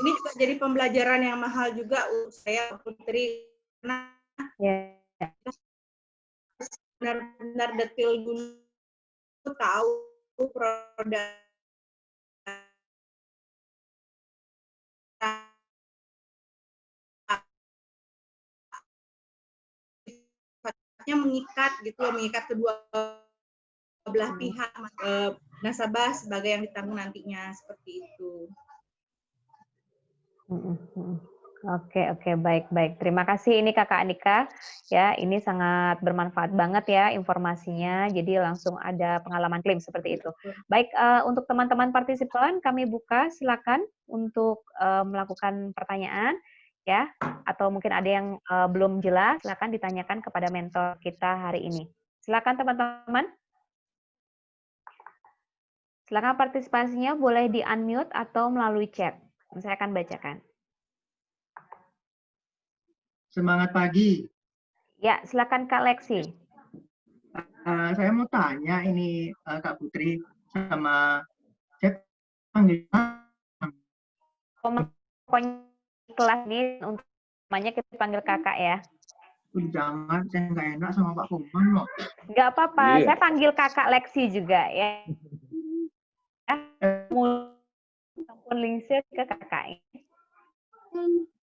Ini juga jadi pembelajaran yang mahal juga saya Putri, karena benar-benar detail dulu tahu produk mengikat gitu, mengikat kedua belah pihak nasabah sebagai yang ditanggung nantinya, seperti itu. Oke, baik. Terima kasih ini Kakak Anika. Ya, ini sangat bermanfaat banget ya informasinya. Jadi langsung ada pengalaman klaim seperti itu. Baik, untuk teman-teman partisipan kami buka, silakan untuk melakukan pertanyaan ya, atau mungkin ada yang belum jelas, silakan ditanyakan kepada mentor kita hari ini. Silakan teman-teman. Silakan partisipasinya boleh di-unmute atau melalui chat. Saya akan bacakan. Semangat pagi. Ya, silakan Kak Lexi. Saya mau tanya ini Kak Putri sama saya panggil pokoknya kelas ini untuk namanya kita panggil kakak ya. Jangan, saya nggak enak sama Pak Komang loh. Nggak apa-apa, saya panggil kakak Lexi juga ya. Telepon linknya ke kakak.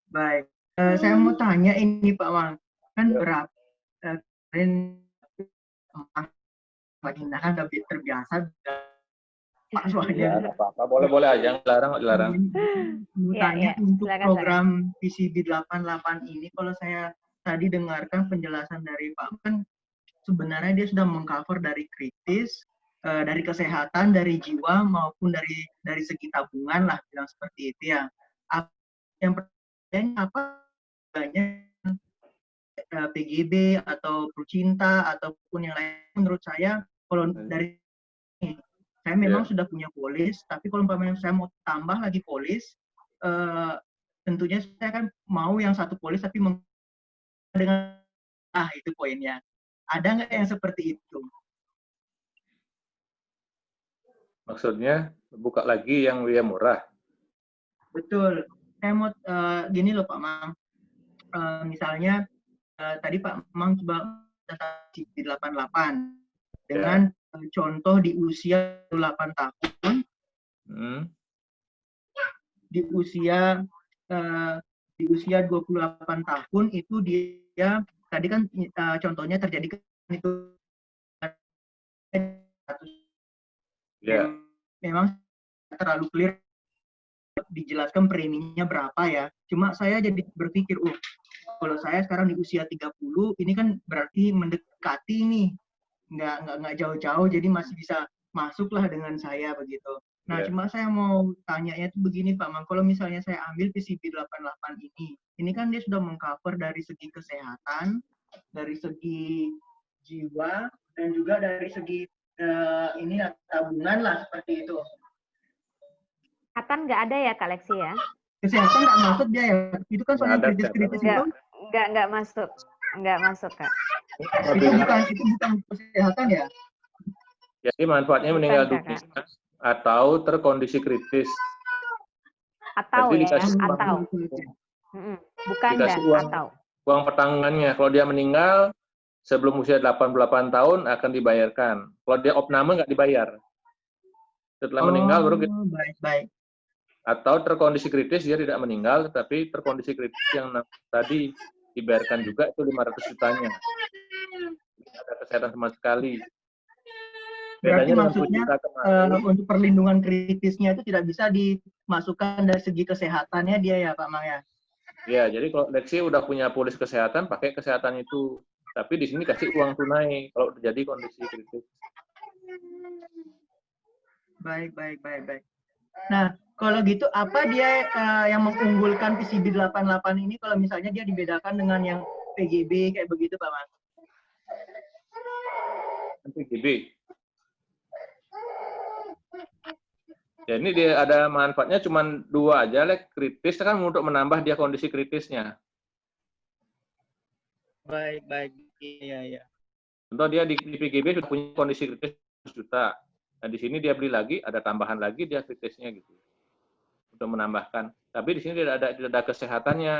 Baik, saya mau tanya ini Pak Mang, kan berapa Madinah kan terbiasa Pak soalnya. Ya, apa-apa, boleh aja, dilarang. Mau tanya untuk program PCB 88 ini, kalau saya tadi dengarkan penjelasan dari Pak, kan sebenarnya dia sudah mengcover dari kritis, dari kesehatan, dari jiwa maupun dari segi tabungan lah, bilang seperti itu ya. Yang pertanyaannya apa banyak PGB atau Prucinta ataupun yang lain, menurut saya kalau dari saya memang sudah punya polis, tapi kalau saya mau tambah lagi polis, tentunya saya kan mau yang satu polis tapi dengan itu poinnya. Ada nggak yang seperti itu? Maksudnya buka lagi yang biaya murah? Betul. Saya mau gini loh Pak Mang. Misalnya tadi Pak Mang coba di 88 dengan contoh di usia 8 tahun. Di usia 28 tahun itu dia tadi kan contohnya terjadi itu memang terlalu clear dijelaskan preminya berapa ya. Cuma saya jadi berpikir, kalau saya sekarang di usia 30, ini kan berarti mendekati nih, nggak jauh-jauh, jadi masih bisa masuklah dengan saya begitu. Nah, cuma saya mau tanya itu begini Pak Mang, kalau misalnya saya ambil PCB 88 ini kan dia sudah mengcover dari segi kesehatan, dari segi jiwa, dan juga dari segi ini tabungan lah seperti itu. Kesehatan nggak ada ya Kak Lexi ya? kesehatan nggak masuk dia ya? Itu kan soal yang Nggak ada kritis-kritis itu. Nggak masuk, Kak. Itu bukan kesehatan ya? Jadi manfaatnya Bukan, meninggal Kakak. dunia atau terkondisi kritis. Atau Jadi ya, dikasih atau. Bukan dikasih dan atau. uang pertanggungannya. Kalau dia meninggal sebelum usia 88 tahun akan dibayarkan. Kalau dia opname nggak dibayar. Setelah meninggal baru kita, baik. atau terkondisi kritis dia tidak meninggal, tetapi terkondisi kritis yang tadi dibayarkan juga itu 500 jutanya. Tidak ada kesehatan sama sekali. Berarti Bedanya maksudnya untuk perlindungan kritisnya itu tidak bisa dimasukkan dari segi kesehatannya dia ya Pak Mang ya? Ya, jadi kalau Lexi udah punya polis kesehatan, pakai kesehatan itu. Tapi di sini kasih uang tunai kalau terjadi kondisi kritis. Baik. Nah, kalau gitu apa dia yang mengunggulkan PCB 88 ini kalau misalnya dia dibedakan dengan yang PGB kayak begitu Pak Mang? PGB. Ya, ini dia ada manfaatnya cuma 2 aja, kritis kan untuk menambah dia kondisi kritisnya. Baik. Iya. Contoh dia di PGB sudah punya kondisi kritis 100 juta. Nah, di sini dia beli lagi, ada tambahan lagi dia kritisnya gitu. Untuk menambahkan. Tapi di sini tidak ada kesehatannya.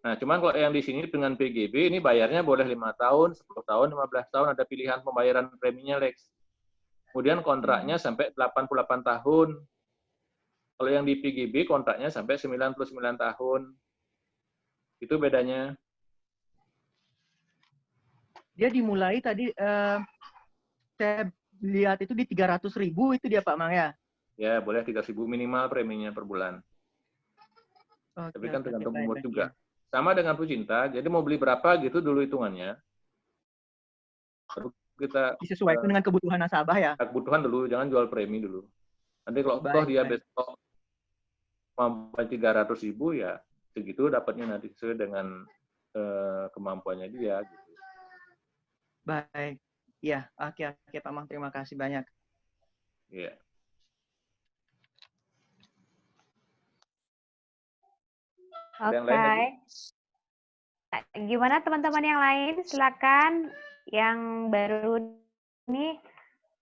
Nah, cuman kalau yang di sini dengan PGB ini bayarnya boleh 5 tahun, 10 tahun, 15 tahun, ada pilihan pembayaran preminya, Lex. Kemudian kontraknya sampai 88 tahun. Kalau yang di PGB kontraknya sampai 99 tahun. Itu bedanya. Dia dimulai tadi saya lihat itu di 300.000 itu dia Pak Mang ya? Ya, boleh 3.000 minimal preminya per bulan. Tapi kan tergantung umur juga. Sama dengan Pucinta, jadi mau beli berapa gitu dulu hitungannya. Baru kita disesuaikan dengan kebutuhan nasabah ya? Kebutuhan dulu, jangan jual premi dulu. Nanti kalau toh dia besok mampu 300.000 ya segitu dapatnya nanti sesuai dengan kemampuannya dia. Gitu. Baik. Ya, oke Pak Mang, terima kasih banyak. Iya. Oke. Gimana teman-teman yang lain? Silakan. Yang baru ini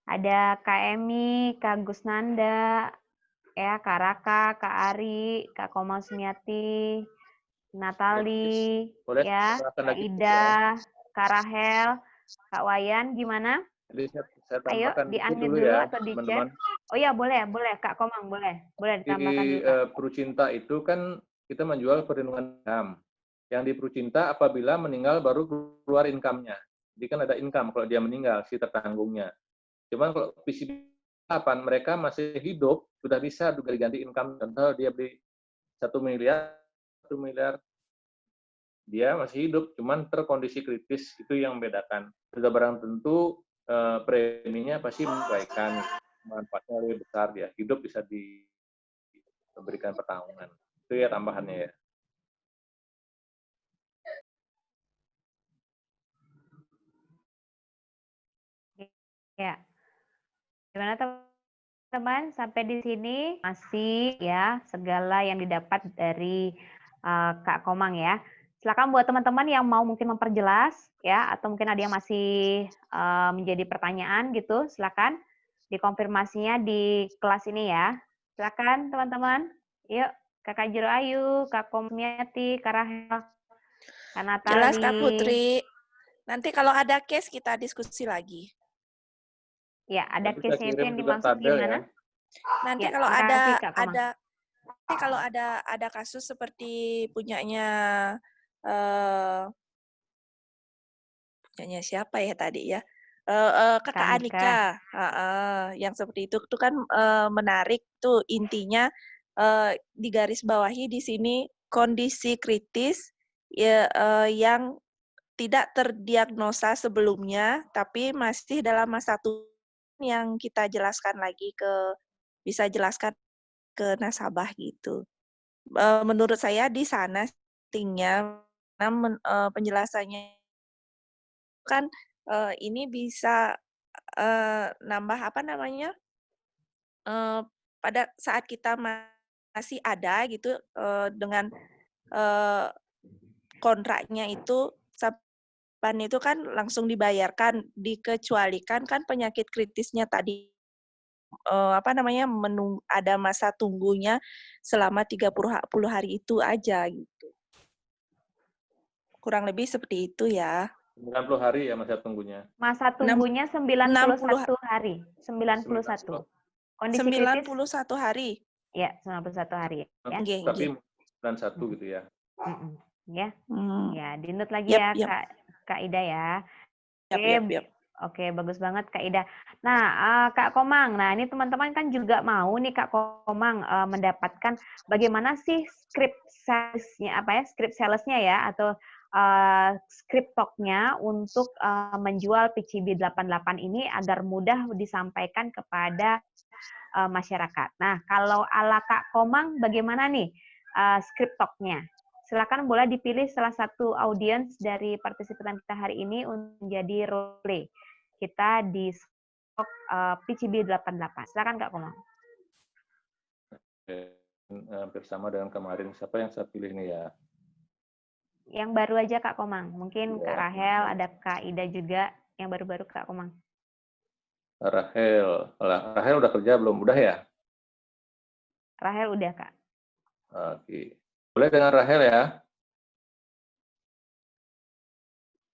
ada Kak Emi, Kak Gusnanda, ya, Kak Raka, Kak Ari, Kak Komal Sumiati, Natali, ya, Kak Ida, Kak Rahel, Kak Wayan, gimana? Jadi saya Ayo di-unmute dulu ya, atau di teman-teman. chat. Oh ya, boleh Kak Komang, boleh ditambahkan dulu. Prucinta itu kan kita menjual perlindungan HAM. Yang di Prucinta apabila meninggal baru keluar income-nya. Jadi kan ada income kalau dia meninggal si tertanggungnya. Cuman kalau PCB 8 mereka masih hidup sudah bisa juga diganti income. Contoh dia beli 1 miliar dia masih hidup, cuman terkondisi kritis itu yang membedakan. Sudah barang tentu preminya pasti menyesuaikan, manfaatnya lebih besar dia hidup bisa diberikan pertanggungan. Itu ya tambahannya ya. Ya. Gimana teman-teman? Sampai di sini masih ya segala yang didapat dari Kak Komang ya. Silakan buat teman-teman yang mau mungkin memperjelas ya atau mungkin ada yang masih menjadi pertanyaan gitu, silakan dikonfirmasinya di kelas ini ya. Silakan teman-teman. Yuk, Kakak Jero Ayu, Kak Komiati, Kak Rahel, Kak Natali. Jelas Kak Putri. Nanti kalau ada case kita diskusi lagi. Ya, ada case-nya itu yang dimaksud gimana? Ya. Nanti ya, kalau ada kasus seperti punyanya siapa ya tadi ya? Kakak Anika. Yang seperti itu tuh kan menarik tuh intinya di garis bawahi di sini kondisi kritis ya, yang tidak terdiagnosa sebelumnya tapi masih dalam masa yang kita jelaskan lagi bisa jelaskan ke nasabah gitu. Menurut saya di sana pentingnya penjelasannya kan ini bisa nambah apa namanya pada saat kita masih ada gitu dengan kontraknya itu sampai itu kan langsung dibayarkan, dikecualikan kan penyakit kritisnya tadi ada masa tunggunya selama 30 hari itu aja gitu. Kurang lebih seperti itu ya. 90 hari ya masa tunggunya. Masa tunggunya 91 hari. 91. Kondisi 91 kritis? hari. Ya, 91 hari. Ya. Tapi 91 gitu ya. Ya. Ya, dinut lagi yep, ya, yep. Kak Ida ya. Yep. Oke, bagus banget Kak Ida. Nah, Kak Komang, nah ini teman-teman kan juga mau nih Kak Komang mendapatkan bagaimana sih script salesnya script salesnya ya atau script talk-nya untuk menjual PCB 88 ini agar mudah disampaikan kepada masyarakat. Nah, kalau ala Kak Komang bagaimana nih script talk-nya? Silakan boleh dipilih salah satu audiens dari partisipan kita hari ini untuk menjadi role play kita di PCB 88. Silakan Kak Komang. Hampir sama dengan kemarin. Siapa yang saya pilih nih ya? Yang baru aja Kak Komang. Mungkin Kak Rahel, ada Kak Ida juga. Yang baru-baru Kak Komang. Rahel udah kerja belum? Udah ya? Rahel udah Kak. Oke. Boleh dengan Rahel ya?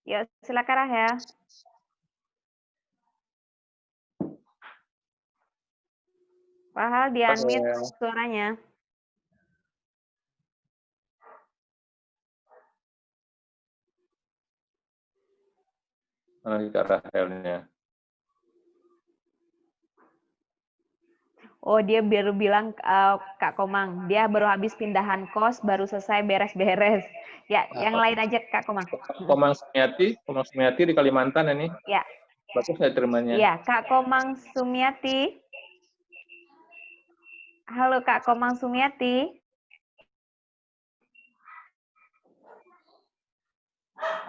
Ya, silakan Rahel. Rahel di-unmute suaranya. Mana Kak Rahelnya? Oh, dia baru bilang Kak Komang, dia baru habis pindahan kos, baru selesai beres-beres. Ya, yang lain aja Kak Komang. Komang Sumiati di Kalimantan ini. Ya. Bagus nggak terimanya? Iya, Kak Komang Sumiati. Halo Kak Komang Sumiati.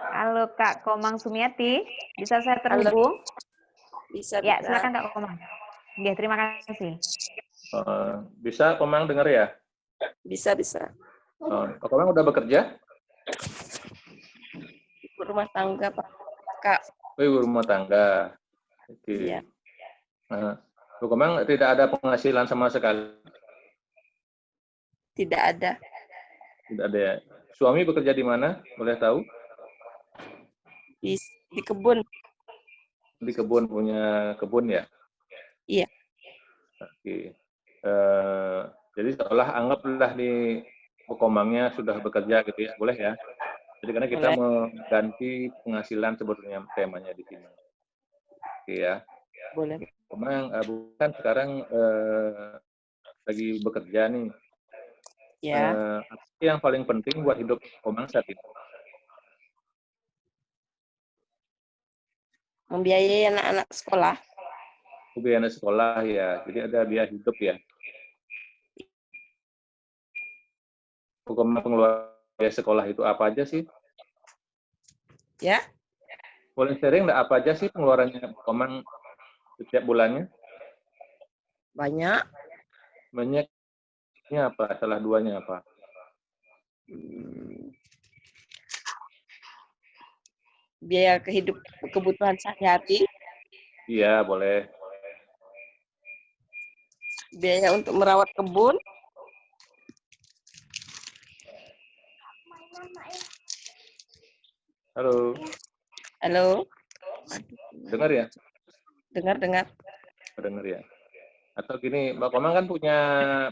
Halo Kak Komang Sumiati, bisa saya terhubung? Bisa. Ya, silakan Kak Komang. Ya, terima kasih. Bisa Komang dengar ya? Bisa. Kak Komang udah bekerja? Rumah tangga, Pak. Kak. Ibu rumah tangga. Oke. Iya. Kak Komang tidak ada penghasilan sama sekali? Tidak ada. Tidak ada ya. Suami bekerja di mana? Boleh tahu? Di kebun. Di kebun, punya kebun ya? Iya. Oke. Jadi seolah anggaplah di Komangnya sudah bekerja gitu ya, boleh ya? Jadi karena kita mengganti penghasilan sebetulnya temanya di sini. Oke ya. Boleh. Komang bukan sekarang lagi bekerja nih. Ya. Apa yang paling penting buat hidup Komang saat ini? Membiayai anak-anak sekolah. Biaya anak sekolah ya, jadi ada biaya hidup ya. Komang pengeluaran biaya sekolah itu apa aja sih? Ya. Boleh sharing nggak apa aja sih pengeluarannya Komang setiap bulannya? Banyak. Banyaknya apa? Salah duanya apa? Biaya kebutuhan sehari-hari. Iya, boleh. Biaya untuk merawat kebun. Halo. Halo. Dengar ya? Dengar. Dengar ya. Atau gini, Mbak Komang kan punya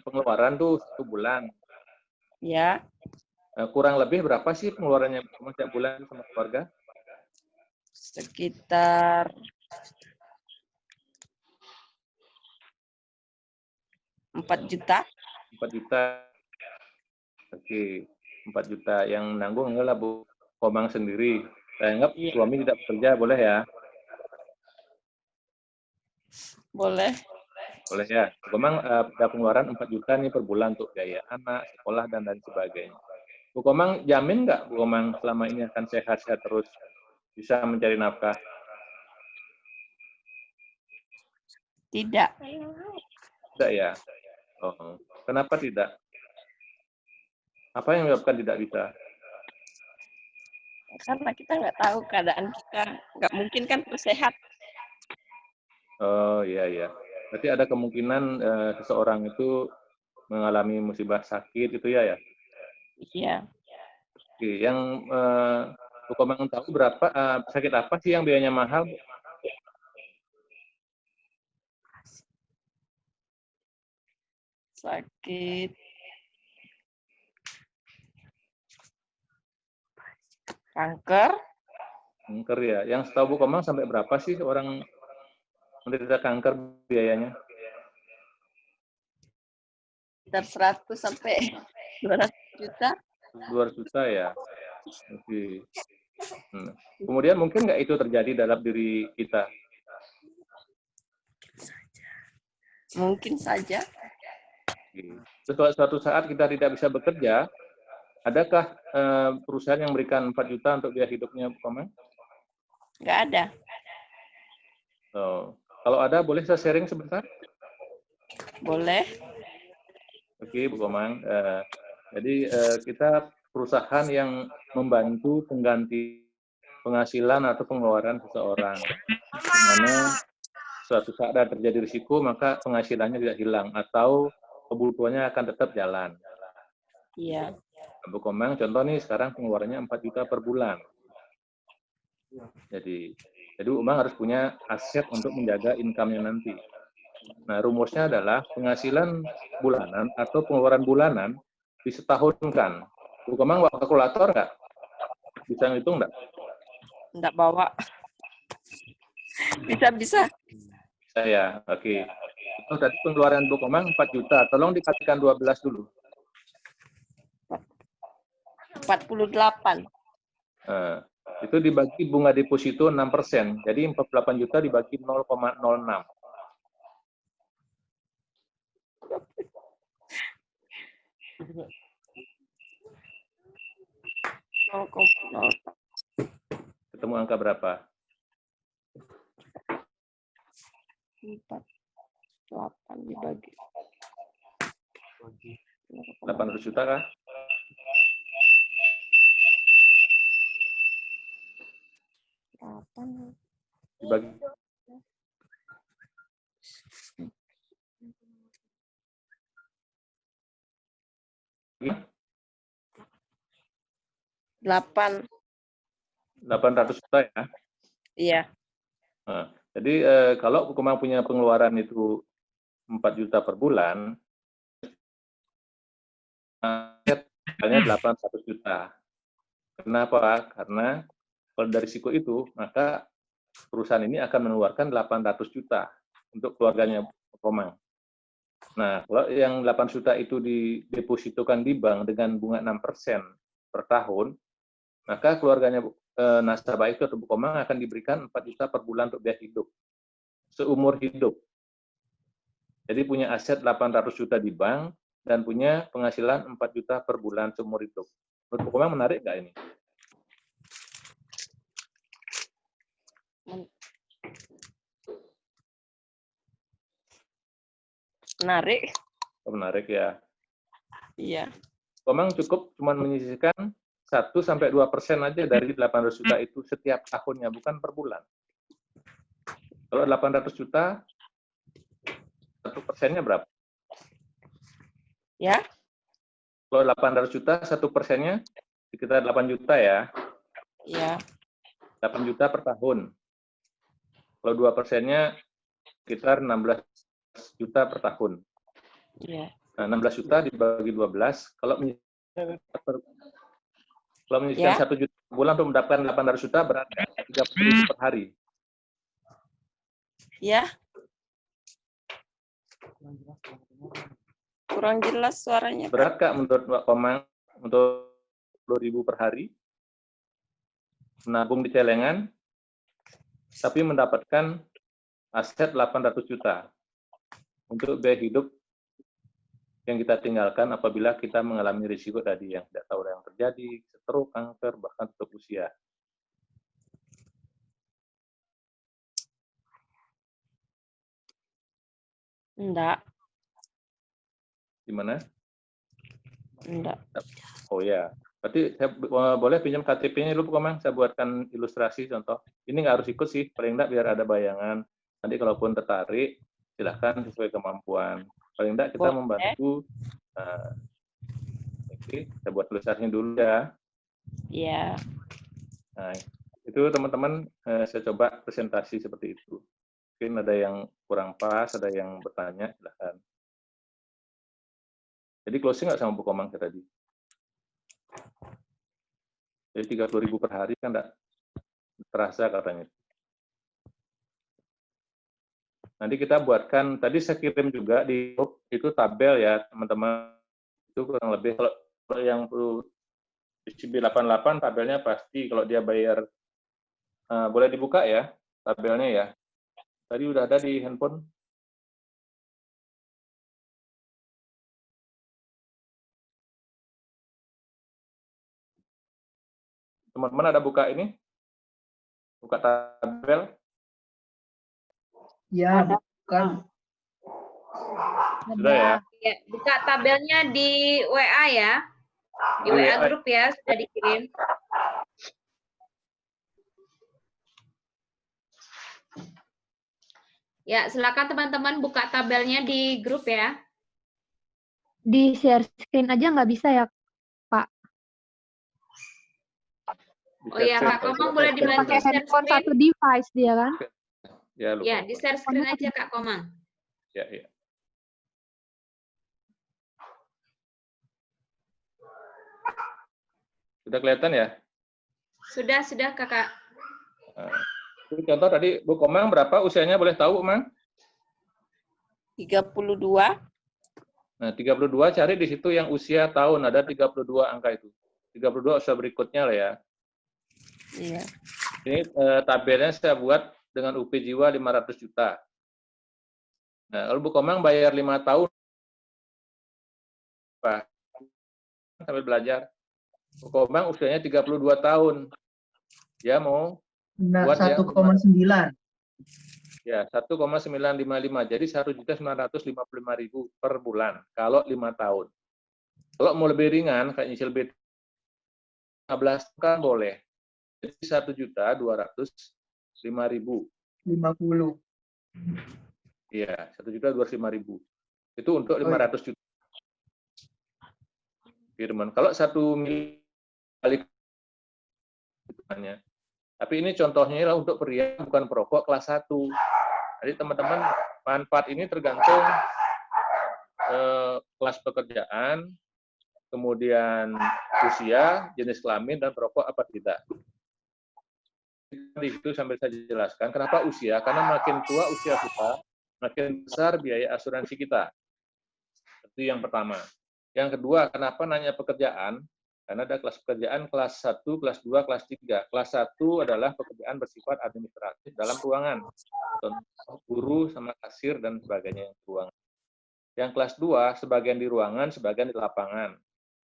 pengeluaran tuh 1 bulan. Ya. Kurang lebih berapa sih pengeluarannya setiap bulan sama keluarga? Sekitar 4 juta. 4 juta. Oke, 4 juta. Yang nanggung enggak lah Bu Komang sendiri. Saya anggap suami tidak bekerja, boleh ya? Boleh. Boleh ya. Komang ada pengeluaran 4 juta nih per bulan untuk biaya anak, sekolah, dan lain sebagainya. Bu Komang jamin nggak Bu Komang selama ini akan sehat-sehat terus, bisa mencari nafkah? Tidak. Tidak ya? Oh, kenapa tidak? Apa yang menyebabkan tidak bisa? Karena kita nggak tahu keadaan kita, nggak mungkin kan terus sehat. Oh iya iya. Berarti ada kemungkinan seseorang itu mengalami musibah sakit itu ya? Iya. Oke, yang Bu Komang tahu berapa sakit apa sih yang biayanya mahal? Sakit kanker. Kanker ya. Yang setahu Bu Komang sampai berapa sih orang menderita kanker biayanya? Sekitar 100 sampai 200 juta. 200 juta ya. Oke. Kemudian mungkin nggak itu terjadi dalam diri kita? Mungkin saja. Terus kalau suatu saat kita tidak bisa bekerja, adakah perusahaan yang memberikan 4 juta untuk biaya hidupnya Bu Komang? Nggak ada. Oh. Kalau ada, boleh saya sharing sebentar? Boleh. Oke, Bu Komang. Jadi kita perusahaan yang membantu pengganti penghasilan atau pengeluaran seseorang. Di mana suatu saat ada terjadi risiko, maka penghasilannya tidak hilang atau kebutuhannya akan tetap jalan. Iya. Bu Komang, contoh nih sekarang pengeluarannya 4 juta per bulan. Jadi Bu Komang harus punya aset untuk menjaga income-nya nanti. Nah, rumusnya adalah penghasilan bulanan atau pengeluaran bulanan disetahunkan. Bu Komang bawa kalkulator nggak? Bisa ngitung nggak? Nggak bawa. Bisa. Bisa ya, oke. Itu tadi pengeluaran Bu Komang 4 juta. Tolong dikalikan 12 dulu. 48. Itu dibagi bunga deposito 6%. Jadi 48 juta dibagi 0,06. Ketemu angka berapa? 48 dibagi 800 juta kah? Dibagi 800 juta ya? Iya. Nah, jadi kalau Bu Komang punya pengeluaran itu 4 juta per bulan, hanya 800 juta. Kenapa? Karena kalau dari risiko itu, maka perusahaan ini akan mengeluarkan 800 juta untuk keluarganya Bu Komang. Nah, kalau yang 8 juta itu didepositokan di bank dengan bunga 6% per tahun, maka keluarganya nasabah itu atau Bu Komang akan diberikan 4 juta per bulan untuk biaya hidup. Seumur hidup. Jadi punya aset 800 juta di bank dan punya penghasilan 4 juta per bulan seumur hidup. Menurut Bu Komang menarik nggak ini? Menarik. Menarik ya. Iya. Komang cukup cuma menyisihkan 1-2% aja dari 800 juta itu setiap tahunnya, bukan per bulan. Kalau 800 juta, 1%-nya berapa? Ya. Kalau 800 juta, 1%-nya sekitar 8 juta ya. Iya. 8 juta per tahun. Kalau 2%-nya sekitar 16 juta per tahun. Iya. Nah, 16 juta dibagi 12, kalau menyisihkan 1 juta per bulan untuk mendapatkan 800 juta, berarti 30.000 per hari. Ya. Kurang jelas suaranya. Berat Kak menurut Mbak Komang untuk 10.000 per hari? Menabung di celengan, tapi mendapatkan aset 800 juta untuk biaya hidup yang kita tinggalkan apabila kita mengalami risiko tadi yang tidak tahu yang terjadi, stroke, kanker, bahkan tutup usia. Enggak. Gimana? Enggak. Oh ya, berarti saya boleh pinjam KTP-nya dulu Bu Komang, saya buatkan ilustrasi contoh. Ini nggak harus ikut sih, paling nggak biar ada bayangan. Nanti kalaupun tertarik, silahkan sesuai kemampuan. Paling nggak kita membantu. Nah, oke, saya buat ilustrasinya dulu ya. Iya. Nah, itu teman-teman saya coba presentasi seperti itu. Mungkin ada yang kurang pas, ada yang bertanya, silahkan. Jadi closing nggak sama Bu Komang tadi? Jadi 30.000 per hari kan enggak terasa katanya. Nanti kita buatkan, tadi saya kirim juga di grup, itu tabel ya teman-teman. Itu kurang lebih, kalau yang perlu CB 88 tabelnya pasti, kalau dia bayar, boleh dibuka ya tabelnya ya. Tadi udah ada di handphone. Teman-teman ada buka ini? Buka tabel? Ya, bukan. Sudah ya? Ya, buka tabelnya di WA ya. Di WA grup ya, sudah dikirim. Ya, silakan teman-teman buka tabelnya di grup ya. Di share screen aja nggak bisa ya, Pak? Oh iya, Kak Komang boleh dibantu Pakai share handphone screen. satu device dia kan? Ya, lupa. Ya, di share screen aja Kak Komang. Ya, ya. Sudah kelihatan ya? Sudah Kakak. Nah, itu contoh tadi Bu Komang berapa usianya, boleh tahu Mang? 32. Nah, 32 cari di situ yang usia tahun, ada 32 angka itu. 32 usia berikutnya lah ya. Iya. Ini tabelnya saya buat dengan UP jiwa 500 juta. Nah, kalau Bu Komang bayar 5 tahun, Pak, sambil belajar. Bu Komang usianya 32 tahun. Dia mau buat 1,9. Ya, 1,955. Jadi 1.955.000 per bulan kalau 5 tahun. Kalau mau lebih ringan, kayak nyicil BT 15 kan boleh. Jadi 1.205.000. 50. Iya, 1.205.000. Itu untuk 500 juta. Firman. Kalau 1 miliar kali. Tapi ini contohnya lah untuk pria, bukan perokok kelas 1. Jadi teman-teman, manfaat ini tergantung kelas pekerjaan, kemudian usia, jenis kelamin, dan perokok apa tidak. Di situ sambil saya jelaskan, kenapa usia? Karena makin tua usia kita, makin besar biaya asuransi kita. Itu yang pertama. Yang kedua, kenapa nanya pekerjaan? Karena ada kelas pekerjaan kelas 1, kelas 2, kelas 3. Kelas 1 adalah pekerjaan bersifat administratif dalam ruangan. Contoh guru sama kasir dan sebagainya yang ruangan. Yang kelas 2, sebagian di ruangan, sebagian di lapangan.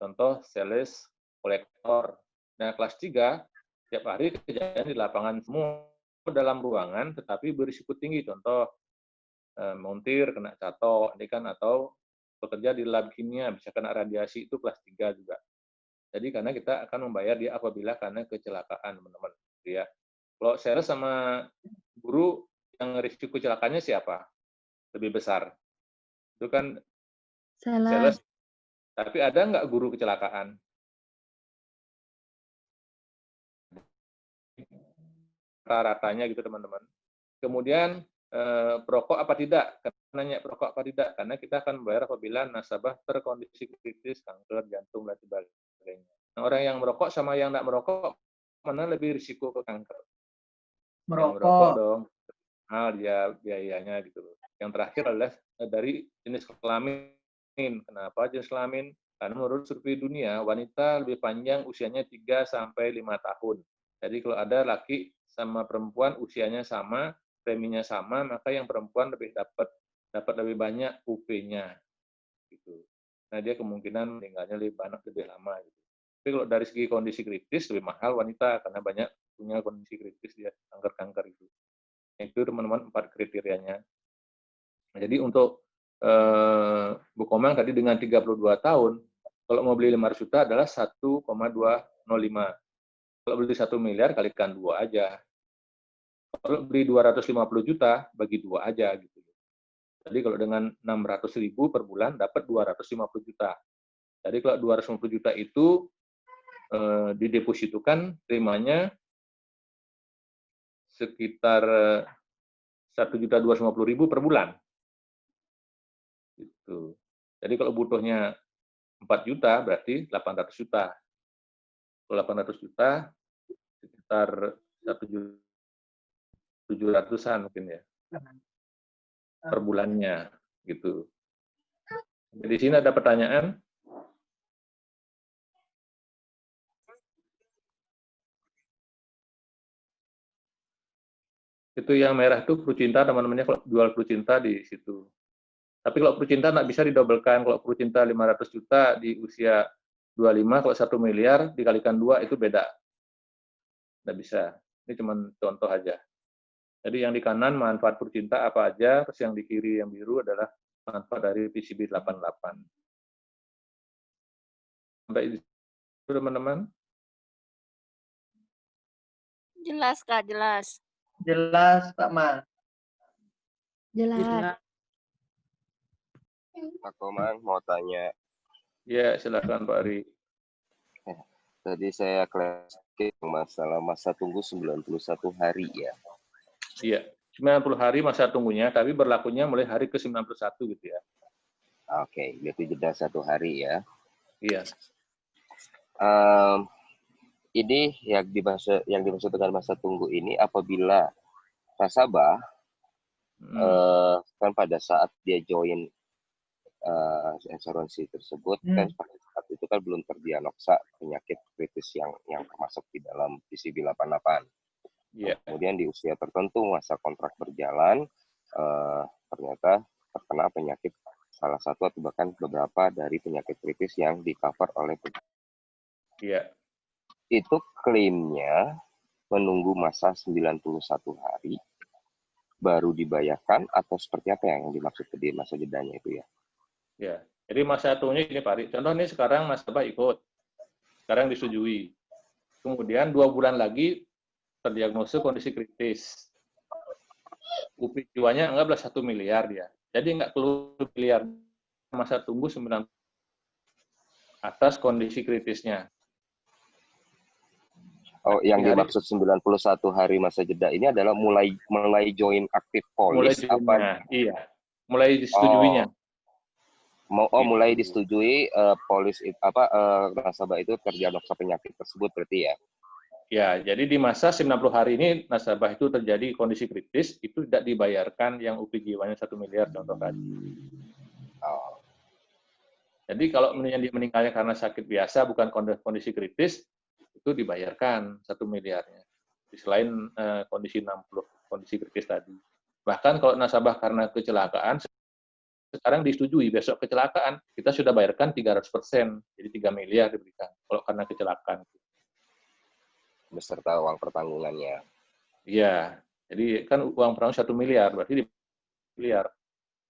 Contoh sales, kolektor. Nah, kelas 3, tiap hari kejadian di lapangan semua dalam ruangan, tetapi berisiko tinggi. Contoh, montir, kena catok, ini kan, atau bekerja di lab kimia, bisa kena radiasi, itu kelas 3 juga. Jadi karena kita akan membayar dia apabila karena kecelakaan, teman-teman. Ya. Kalau sales sama guru, yang risiko kecelakaannya siapa? Lebih besar. Itu kan sales. Tapi ada nggak guru kecelakaan? Rata-ratanya gitu, teman-teman. Kemudian perokok apa tidak? Nanya perokok apa tidak? Karena kita akan membayar apabila nasabah terkondisi kritis, kanker, jantung, dan sebagainya. Nah, orang yang merokok sama yang tidak merokok, mana lebih risiko ke kanker? Yang merokok dong, mahal dia biayanya gitu loh. Yang terakhir adalah dari jenis kelamin. Kenapa jenis kelamin? Karena menurut survei dunia, wanita lebih panjang usianya 3-5 tahun. Jadi kalau ada laki sama perempuan usianya sama, preminya sama, maka yang perempuan lebih dapat lebih banyak UP-nya. Gitu. Nah, dia kemungkinan meninggalnya lebih banyak, lebih lama. Gitu. Tapi kalau dari segi kondisi kritis, lebih mahal wanita, karena banyak punya kondisi kritis, dia kanker-kanker itu. Itu teman-teman 4 kriterianya. Nah, jadi untuk Bu Komang tadi dengan 32 tahun, Kalau mau beli 500 juta adalah 1,205. Kalau beli 1 miliar kalikan 2 aja. Kalau beli 250 juta bagi 2 aja gitu. Jadi kalau dengan 600.000 per bulan dapat 250 juta. Jadi kalau 250 juta itu didepositukan, terimanya sekitar 1.250.000 per bulan. Gitu. Jadi kalau butuhnya 4 juta berarti 800 juta. Kalau 800 juta sekitar 1.700-an mungkin ya per bulannya gitu. Di sini ada pertanyaan? Itu yang merah itu Prucinta, teman-temannya kalau jual Prucinta di situ. Tapi kalau Prucinta nggak bisa didobelkan. Kalau Prucinta 500 juta di usia 25, kalau 1 miliar dikalikan 2 itu beda. Nggak bisa. Ini cuma contoh aja. Jadi yang di kanan manfaat Prucinta apa aja, terus yang di kiri yang biru adalah manfaat dari PCB 88. Sampai di situ teman-teman? Jelas, Kak, jelas. Jelas, Pak Man. Jelas. Pak Komang mau tanya. Ya, silakan Pak Ari. Tadi saya klarifikasi masalah masa tunggu 91 hari ya. Iya, 90 hari masa tunggunya, tapi berlakunya mulai hari ke-91 gitu ya. Oke, berarti jeda 1 hari ya. Iya. Ini yang dimaksud dengan masa tunggu ini apabila nasabah kan pada saat dia join asuransi tersebut kan pada saat itu kan belum terdiagnosa penyakit kritis yang termasuk di dalam PCB 88. Yeah. Kemudian di usia tertentu masa kontrak berjalan ternyata terkena penyakit salah satu atau bahkan beberapa dari penyakit kritis yang di-cover oleh Yeah. Itu klaimnya menunggu masa 91 hari baru dibayarkan atau seperti apa yang dimaksud di masa jedanya itu ya? Ya, jadi masa tunggunya ini Pak Ari. Contoh nih sekarang nasabah ikut, sekarang disetujui. Kemudian 2 bulan lagi terdiagnosa kondisi kritis. UPI jiwanya anggaplah 1 miliar dia. Jadi nggak keluar miliar, masa tunggu 9 atas kondisi kritisnya. Oh, yang dimaksud 91 hari masa jeda ini adalah mulai join aktif polis apa? Iya. Mulai disetujuinya. Mulai disetujui polis nasabah itu terdiagnosa penyakit tersebut berarti ya? Ya, jadi di masa 90 hari ini nasabah itu terjadi kondisi kritis, itu tidak dibayarkan yang UPI jiwanya 1 miliar contoh tadi. Oh. Jadi kalau dia meninggalnya karena sakit biasa bukan kondisi kritis, itu dibayarkan 1 miliarnya. Selain kondisi 60, kondisi kritis tadi. Bahkan kalau nasabah karena kecelakaan, sekarang disetujui, besok kecelakaan, kita sudah bayarkan 300%, jadi 3 miliar diberikan, kalau karena kecelakaan. Beserta uang pertanggungannya. Iya, jadi kan uang pertanggungan 1 miliar, berarti miliar.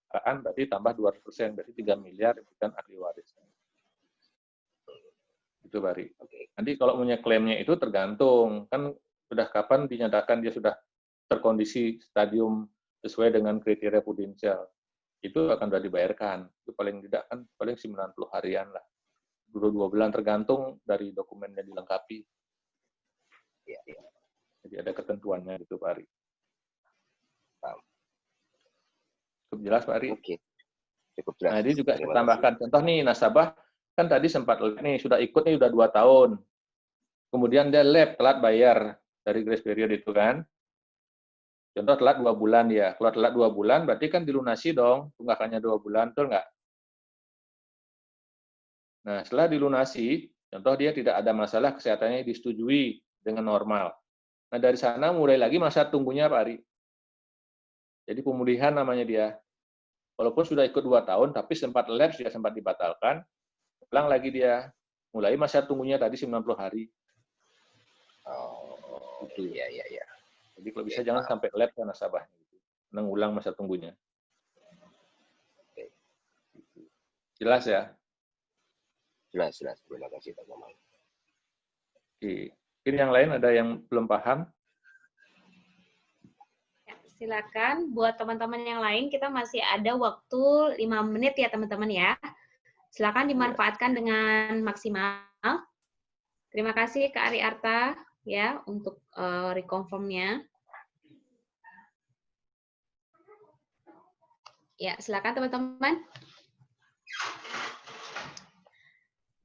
Berarti tambah 200%, berarti 3 miliar diberikan ahli waris. Itu Bari. Nanti kalau punya klaimnya itu tergantung, kan sudah kapan dinyatakan dia sudah terkondisi stadium sesuai dengan kriteria prudensial. Itu akan sudah dibayarkan. Itu paling tidak kan paling 90 harian lah. 2 bulan tergantung dari dokumen yang dilengkapi. Ya. Jadi ada ketentuannya gitu Pak Ari. Cukup jelas Pak Ari? Oke. Cukup jelas. Nah, ini juga saya tambahkan contoh nih nasabah kan tadi sempat nih sudah ikut nih udah 2 tahun. Kemudian dia telat bayar dari grace period itu kan. Contoh telat 2 bulan ya. Kalau telat 2 bulan berarti kan dilunasi dong, tunggakannya 2 bulan, betul nggak? Nah, setelah dilunasi, contoh dia tidak ada masalah kesehatannya disetujui dengan normal. Nah, dari sana mulai lagi masa tunggunya Pak Ari. Jadi pemulihan namanya dia. Walaupun sudah ikut 2 tahun, tapi sempat lapse, dia sempat dibatalkan, ulang lagi dia. Mulai masa tunggunya tadi 90 hari. Oh, iya. Jadi kalau bisa jangan sampai lapse ke nasabahnya. Mengulang masa tunggunya. Jelas ya? Jelas. Terima kasih Pak Mamang. Oke. Ini yang lain ada yang belum paham? Ya, silakan buat teman-teman yang lain, kita masih ada waktu 5 menit ya teman-teman ya. Silakan dimanfaatkan dengan maksimal. Terima kasih Kak Ari Arta ya untuk reconfirm-nya. Ya, silakan teman-teman.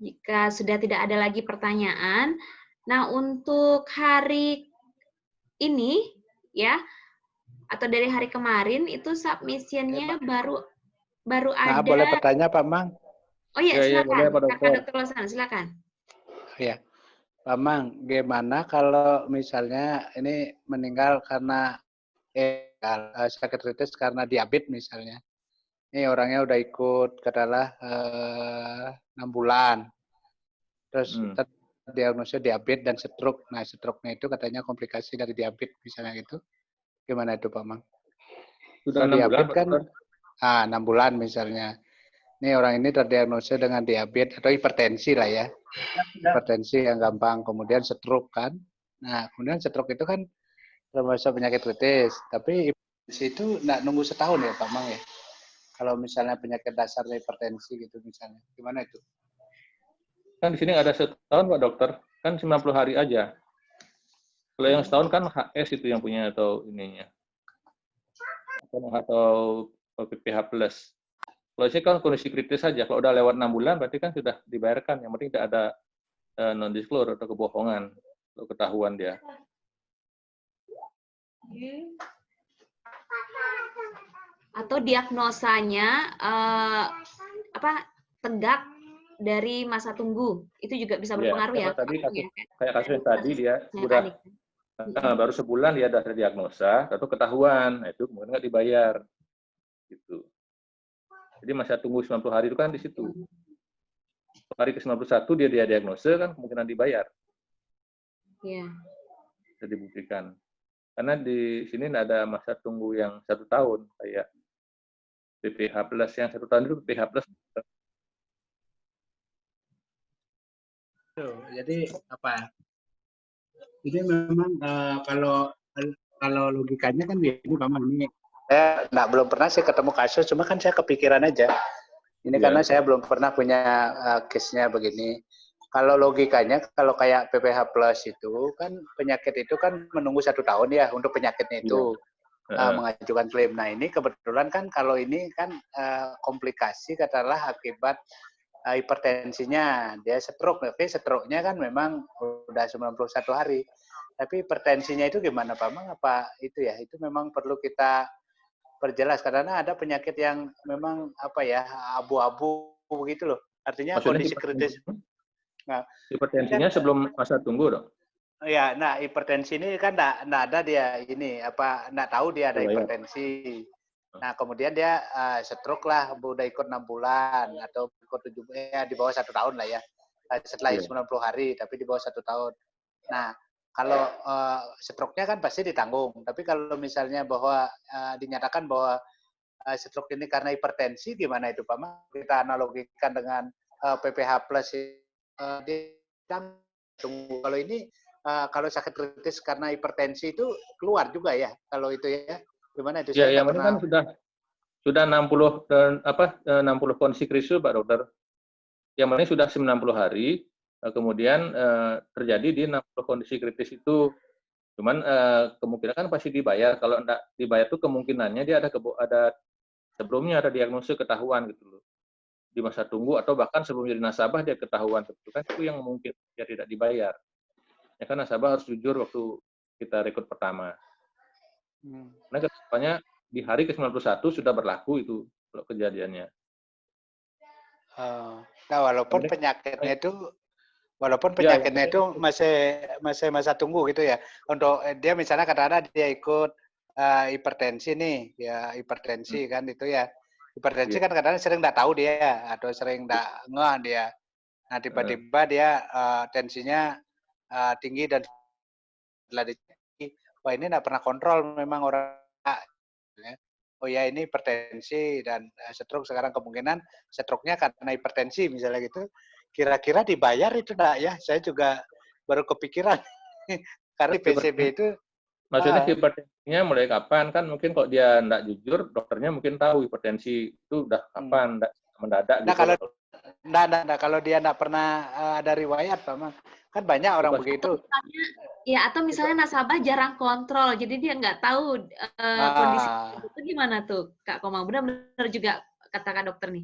Jika sudah tidak ada lagi pertanyaan, nah untuk hari ini ya atau dari hari kemarin itu submission-nya baru ada. Boleh bertanya Pak Mang? Oh iya, Ya, boleh, Pak Dokter. Dr. Losana, silakan. Ya, Pak Mang, gimana kalau misalnya ini meninggal karena sakit kritis karena diabetes misalnya? Ini orangnya udah ikut katakanlah 6 bulan, terus diagnosa diabetes dan stroke. Nah, stroke-nya itu katanya komplikasi dari diabetes misalnya gitu. Gimana itu Pak Mang? Sudah 6 bulan, kan 6 bulan misalnya. Ini orang ini terdiagnosa dengan diabetes atau hipertensi lah ya. Hipertensi yang gampang, kemudian stroke kan. Nah, kemudian stroke itu kan termasuk penyakit kritis. Tapi hipertensi itu nggak nunggu setahun ya Pak Mang ya? Kalau misalnya penyakit dasarnya hipertensi gitu misalnya. Gimana itu? Kan di sini ada setahun Pak Dokter. Kan 90 hari aja. Kalau yang setahun kan HS itu yang punya atau ininya. Atau PPH+. Kalau ini kan kondisi kritis saja. Kalau udah lewat 6 bulan berarti kan sudah dibayarkan. Yang penting tidak ada non-disclosure atau kebohongan. Atau ketahuan dia. Atau diagnosanya tegak dari masa tunggu, itu juga bisa berpengaruh ya. Tadi kayak kasus tadi dia sudah baru sebulan dia ada diagnosa, atau ketahuan, nah, itu kemudian nggak dibayar, gitu. Jadi masa tunggu 90 hari itu kan di situ. Hari ke-91 dia diagnosa kan kemungkinan dibayar. Iya. Bisa dibuktikan. Karena di sini tidak ada masa tunggu yang 1 tahun kayak PPH+, yang 1 tahun itu PPH+. Jadi apa? Jadi memang kalau logikanya kan ini Pak Mang ini saya belum pernah sih ketemu kasus, cuma kan saya kepikiran aja. Ini karena saya belum pernah punya case-nya begini. Kalau logikanya, kalau kayak PPH+ itu kan penyakit itu kan menunggu 1 tahun ya untuk penyakitnya itu. Mengajukan klaim. Nah ini kebetulan kan kalau ini kan komplikasi katakanlah akibat hipertensinya, dia stroke. Tapi stroke-nya kan memang udah 91 hari. Tapi hipertensinya itu gimana Pak Mang? Apa itu ya? Itu memang perlu kita perjelas karena ada penyakit yang memang apa ya abu-abu begitu loh. Artinya maksudnya kondisi kritis. Nah, hipertensinya kan, sebelum masa tunggu dong. Ya, nah hipertensi ini kan enggak ada dia ini apa enggak tahu dia ada hipertensi. Nah, kemudian dia stroke lah, udah ikut 6 bulan atau ikut 7 ya di bawah 1 tahun lah ya. Setelah 90 hari tapi di bawah 1 tahun. Nah, kalau stroke-nya kan pasti ditanggung. Tapi kalau misalnya bahwa dinyatakan bahwa stroke ini karena hipertensi gimana itu Pak Mang? Kita analogikan dengan PPH+ tunggu. Kalau ini kalau sakit kritis karena hipertensi itu keluar juga ya kalau itu ya gimana itu? Ya, yang penting kan sudah 60 60 kondisi kritis Pak Dokter. Yang penting sudah 90 hari kemudian terjadi di 60 kondisi kritis itu. Cuman kemungkinan kan pasti dibayar. Kalau enggak dibayar itu kemungkinannya dia ada sebelumnya ada diagnosis ketahuan gitu loh. Di masa tunggu atau bahkan sebelum jadi nasabah dia ketahuan itu kan itu yang mungkin dia tidak dibayar. Ya kan nasabah harus jujur waktu kita rekrut pertama. Nah kedepannya di hari ke-91 sudah berlaku itu kalau kejadiannya. Nah walaupun penyakitnya itu masih masa tunggu gitu ya. Untuk dia misalnya katakanlah dia ikut hipertensi nih, ya hipertensi kan itu ya. Hipertensi kan kadang-kadang sering nggak tahu dia atau sering nggak ngeh dia. Nah tiba-tiba dia tensinya tinggi dan setelah dicek, wah ini nggak pernah kontrol memang orang. Oh ya ini hipertensi dan stroke sekarang kemungkinan stroke-nya karena hipertensi misalnya gitu. kira-kira dibayar itu enggak ya? Saya juga baru kepikiran. Karena di PCB itu maksudnya hipertensinya mulai kapan? Kan mungkin kalau dia enggak jujur, dokternya mungkin tahu hipertensi itu udah kapan, enggak mendadak nah, gitu. Kalau dia enggak pernah ada riwayat, Pak Mang. Kan banyak orang begitu. Ya, atau misalnya nasabah jarang kontrol, jadi dia nggak tahu kondisi itu gimana tuh, Kak Komang. Benar-benar juga katakan dokter nih.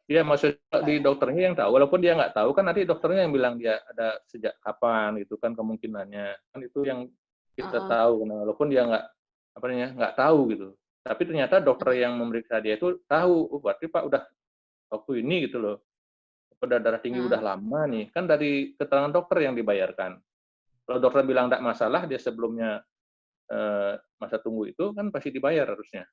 Iya, maksudnya di dokternya yang tahu, walaupun dia nggak tahu, kan nanti dokternya yang bilang dia ada sejak kapan, gitu kan kemungkinannya. Kan itu yang kita tahu, walaupun dia nggak tahu gitu. Tapi ternyata dokter yang memeriksa dia itu tahu, oh, berarti Pak udah waktu ini gitu loh. Udah darah tinggi udah lama nih, kan dari keterangan dokter yang dibayarkan. Kalau dokter bilang nggak masalah, dia sebelumnya masa tunggu itu kan pasti dibayar harusnya.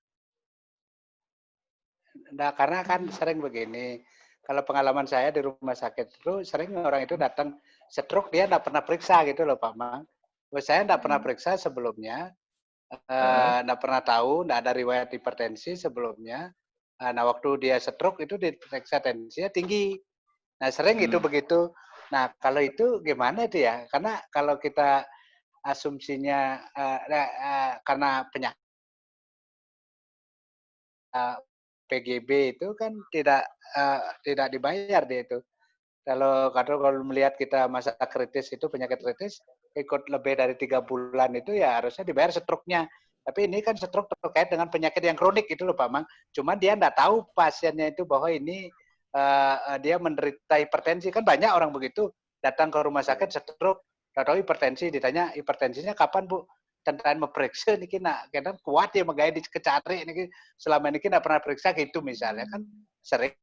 Nah, karena kan sering begini, kalau pengalaman saya di rumah sakit itu sering orang itu datang stroke, dia nggak pernah periksa gitu loh Pak Mang. Saya nggak pernah periksa sebelumnya, nggak pernah tahu, nggak ada riwayat hipertensi sebelumnya. Nah, waktu dia stroke itu diperiksa tensinya tinggi. Nah, sering itu begitu. Nah, kalau itu gimana itu ya? Karena kalau kita asumsinya karena penyakit PGB itu kan tidak dibayar dia itu. Kalau melihat kita masa kritis itu penyakit kritis ikut lebih dari 3 bulan itu ya harusnya dibayar stroke-nya. Tapi ini kan stroke terkait dengan penyakit yang kronik itu loh Pak Mang. Cuma dia enggak tahu pasiennya itu bahwa ini dia menderita hipertensi. Kan banyak orang begitu datang ke rumah sakit stroke, enggak tahu hipertensi, ditanya hipertensinya kapan Bu? Tentang memeriksa ini kadang kuat ya megaya dikecari ini selama ini enggak pernah periksa gitu misalnya kan sering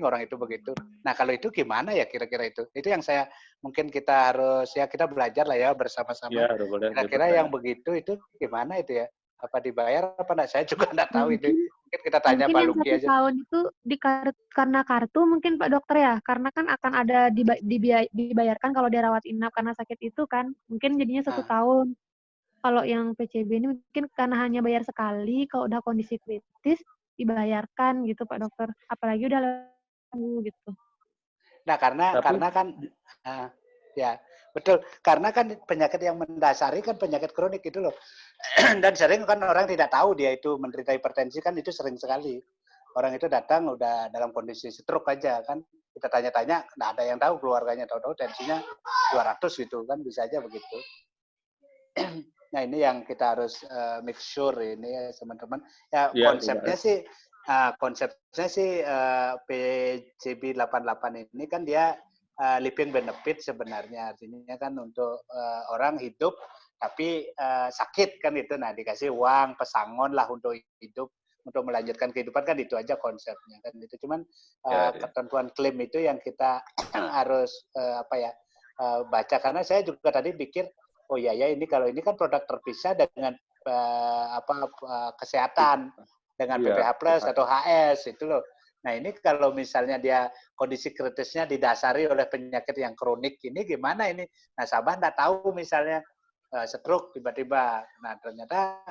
orang itu begitu. Nah, kalau itu gimana ya kira-kira itu? Itu yang saya mungkin kita harus ya kita belajar lah ya bersama-sama. Ya, kira-kira yang begitu itu gimana itu ya? Apa dibayar apa enggak? Saya juga enggak tahu itu. Mungkin kita tanya Pak Luki aja. Mungkin yang 1 tahun itu karena kartu mungkin Pak Dokter ya, karena kan akan ada dibayarkan kalau dia rawat inap karena sakit itu kan, mungkin jadinya 1 tahun. Kalau yang PCB ini mungkin karena hanya bayar sekali, kalau udah kondisi kritis dibayarkan gitu Pak Dokter. Apalagi udah gitu. Nah, karena kan ya betul, karena kan penyakit yang mendasari kan penyakit kronik itu loh. Dan sering kan orang tidak tahu dia itu menderita hipertensi kan itu sering sekali. Orang itu datang udah dalam kondisi stroke aja kan. Kita tanya-tanya, nggak ada yang tahu keluarganya, tahu-tahu tensinya 200 gitu kan bisa aja begitu. Nah, ini yang kita harus make sure ini ya teman-teman. Ya, konsepnya sih PCB 88 ini kan dia living benefit sebenarnya, artinya kan untuk orang hidup tapi sakit kan itu, nah dikasih uang pesangon lah untuk hidup, untuk melanjutkan kehidupan kan itu aja konsepnya kan itu. Cuman ketentuan klaim itu yang kita harus baca, karena saya juga tadi pikir oh iya ya ini kalau ini kan produk terpisah dengan kesehatan dengan PPH Plus atau HS itu loh. Nah ini kalau misalnya dia kondisi kritisnya didasari oleh penyakit yang kronik ini gimana ini? Nasabah nggak tahu misalnya stroke tiba-tiba. Nah ternyata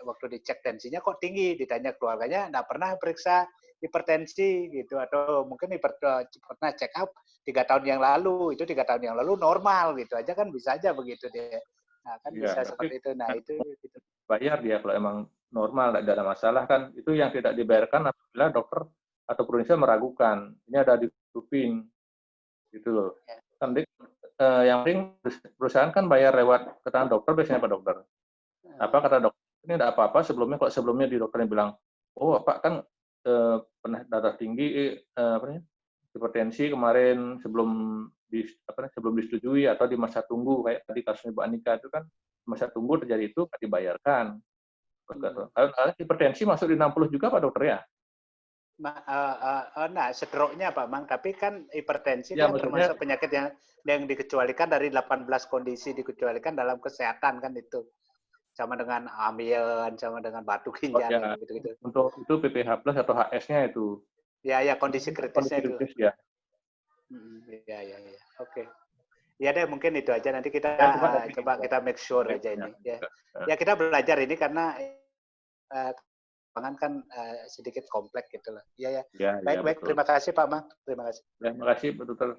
waktu dicek tensinya kok tinggi, ditanya keluarganya nggak pernah periksa hipertensi gitu, atau mungkin pernah check up 3 tahun yang lalu, itu 3 tahun yang lalu normal gitu aja kan bisa aja begitu deh. Nah kan bisa seperti itu. Nah itu gitu. Bayar dia kalau emang normal, tidak ada masalah kan. Itu yang tidak dibayarkan apabila dokter atau perusahaan meragukan. Ini ada ditutupin gitu loh. Kan yang penting perusahaan kan bayar lewat keterangan dokter biasanya Pak Dokter. Apa kata dokter ini tidak apa-apa sebelumnya, kalau sebelumnya di dokternya bilang, oh Pak kan pernah darah tinggi hipertensi kemarin sebelum disetujui atau di masa tunggu kayak tadi kasusnya Bu Anika itu kan masa tunggu terjadi itu nggak dibayarkan. Kalau hipertensi masuk di 60 juga Pak Dokter ya? Nah, stroke-nya Pak Mang, tapi kan hipertensi kan termasuk penyakit yang dikecualikan dari 18 kondisi dikecualikan dalam kesehatan kan itu. Sama dengan amion, sama dengan batu ginjal gitu-gitu. Untuk itu PPH Plus atau HS-nya itu. Ya, kondisi kritisnya itu. Ya. Ya. Oke. Ya deh, mungkin itu aja. Nanti kita coba kita make sure aja ini. Ya, kita belajar ini karena lapangan kan sedikit kompleks gitu loh. Iya ya. Ya, baik. Terima kasih Pak Mang. Terima kasih. Terima kasih Pak Dokter.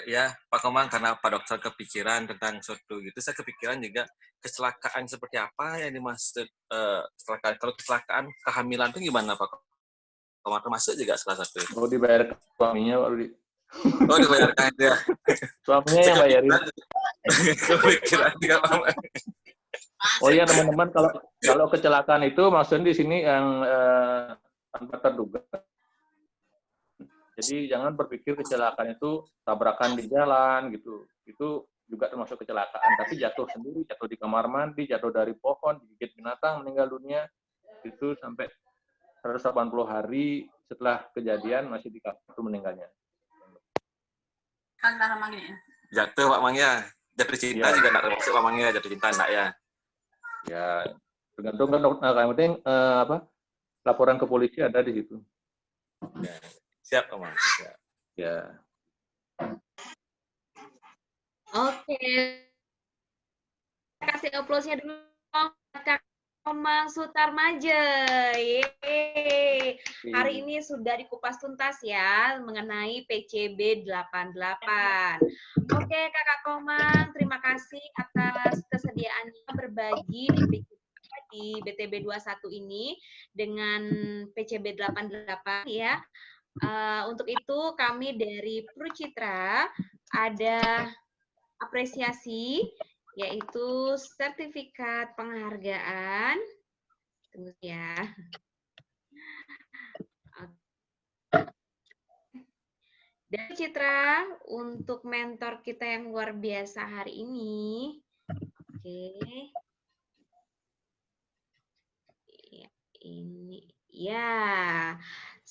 Ya Pak Komang, karena Pak Dokter kepikiran tentang suatu gitu, saya kepikiran juga kecelakaan seperti apa yang dimaksud kecelakaan. Kalau kecelakaan kehamilan itu gimana Pak Komang? Termasuk juga salah satu. Oh, dibayar suaminya Pak Rudi. Oh, dibayarkan ya. Suaminya yang bayarin. Kepikiran juga Pak. Oh iya teman-teman, kalau kecelakaan itu maksudnya di sini yang tanpa terduga. Jadi jangan berpikir kecelakaan itu tabrakan di jalan gitu. Itu juga termasuk kecelakaan. Tapi jatuh sendiri, jatuh di kamar mandi, jatuh dari pohon, digigit binatang, meninggal dunia, itu sampai 180 hari setelah kejadian masih di kamar itu meninggalnya. Jatuh Pak Mang ya. Jatuh cinta juga enggak termasuk Pak Mang ya, jatuh cinta enggak ya. Ya, tergantung kan yang penting laporan ke polisi ada di situ. Ya. Siap, Om. Siap. Ya. Oke. Kasih aplausnya dulu Kak Komang Sutarmaja. Yeay. Hari ini sudah dikupas tuntas ya mengenai PCB 88. Oke, Kakak Komang, terima kasih atas kesediaannya berbagi di BTB 21 ini dengan PCB 88 ya. Untuk itu kami dari Prucitra ada apresiasi yaitu sertifikat penghargaan. Tunggu ya. Dan Citra untuk mentor kita yang luar biasa hari ini. Oke. Ini ya.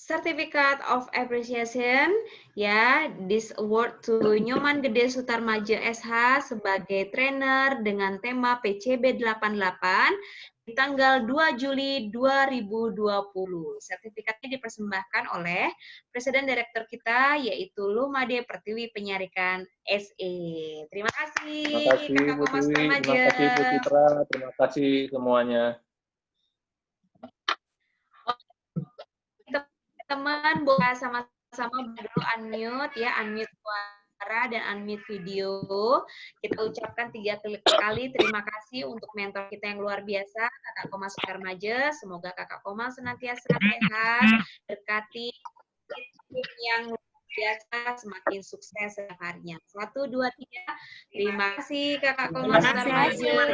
Certificate of Appreciation, ya, this award to Nyoman Gede Sutarmaja SH sebagai trainer dengan tema PCB 88 di tanggal 2 Juli 2020. Sertifikatnya dipersembahkan oleh Presiden Direktur kita, yaitu Lumade Pertiwi Penyarikan SE. Terima kasih, Kakak Komang Sutarmaja. Terima kasih Bu Citra, terima kasih semuanya. Teman boleh sama-sama dulu unmute ya, unmute suara dan unmute video. Kita ucapkan 3 kali terima kasih untuk mentor kita yang luar biasa, Kakak Komang Sutarmaja. Semoga Kakak Komang senantiasa sehat, berkati tim yang luar biasa, semakin sukses setiap harinya. 1, 2, 3. Terima kasih Kakak Komang Sutarmaja.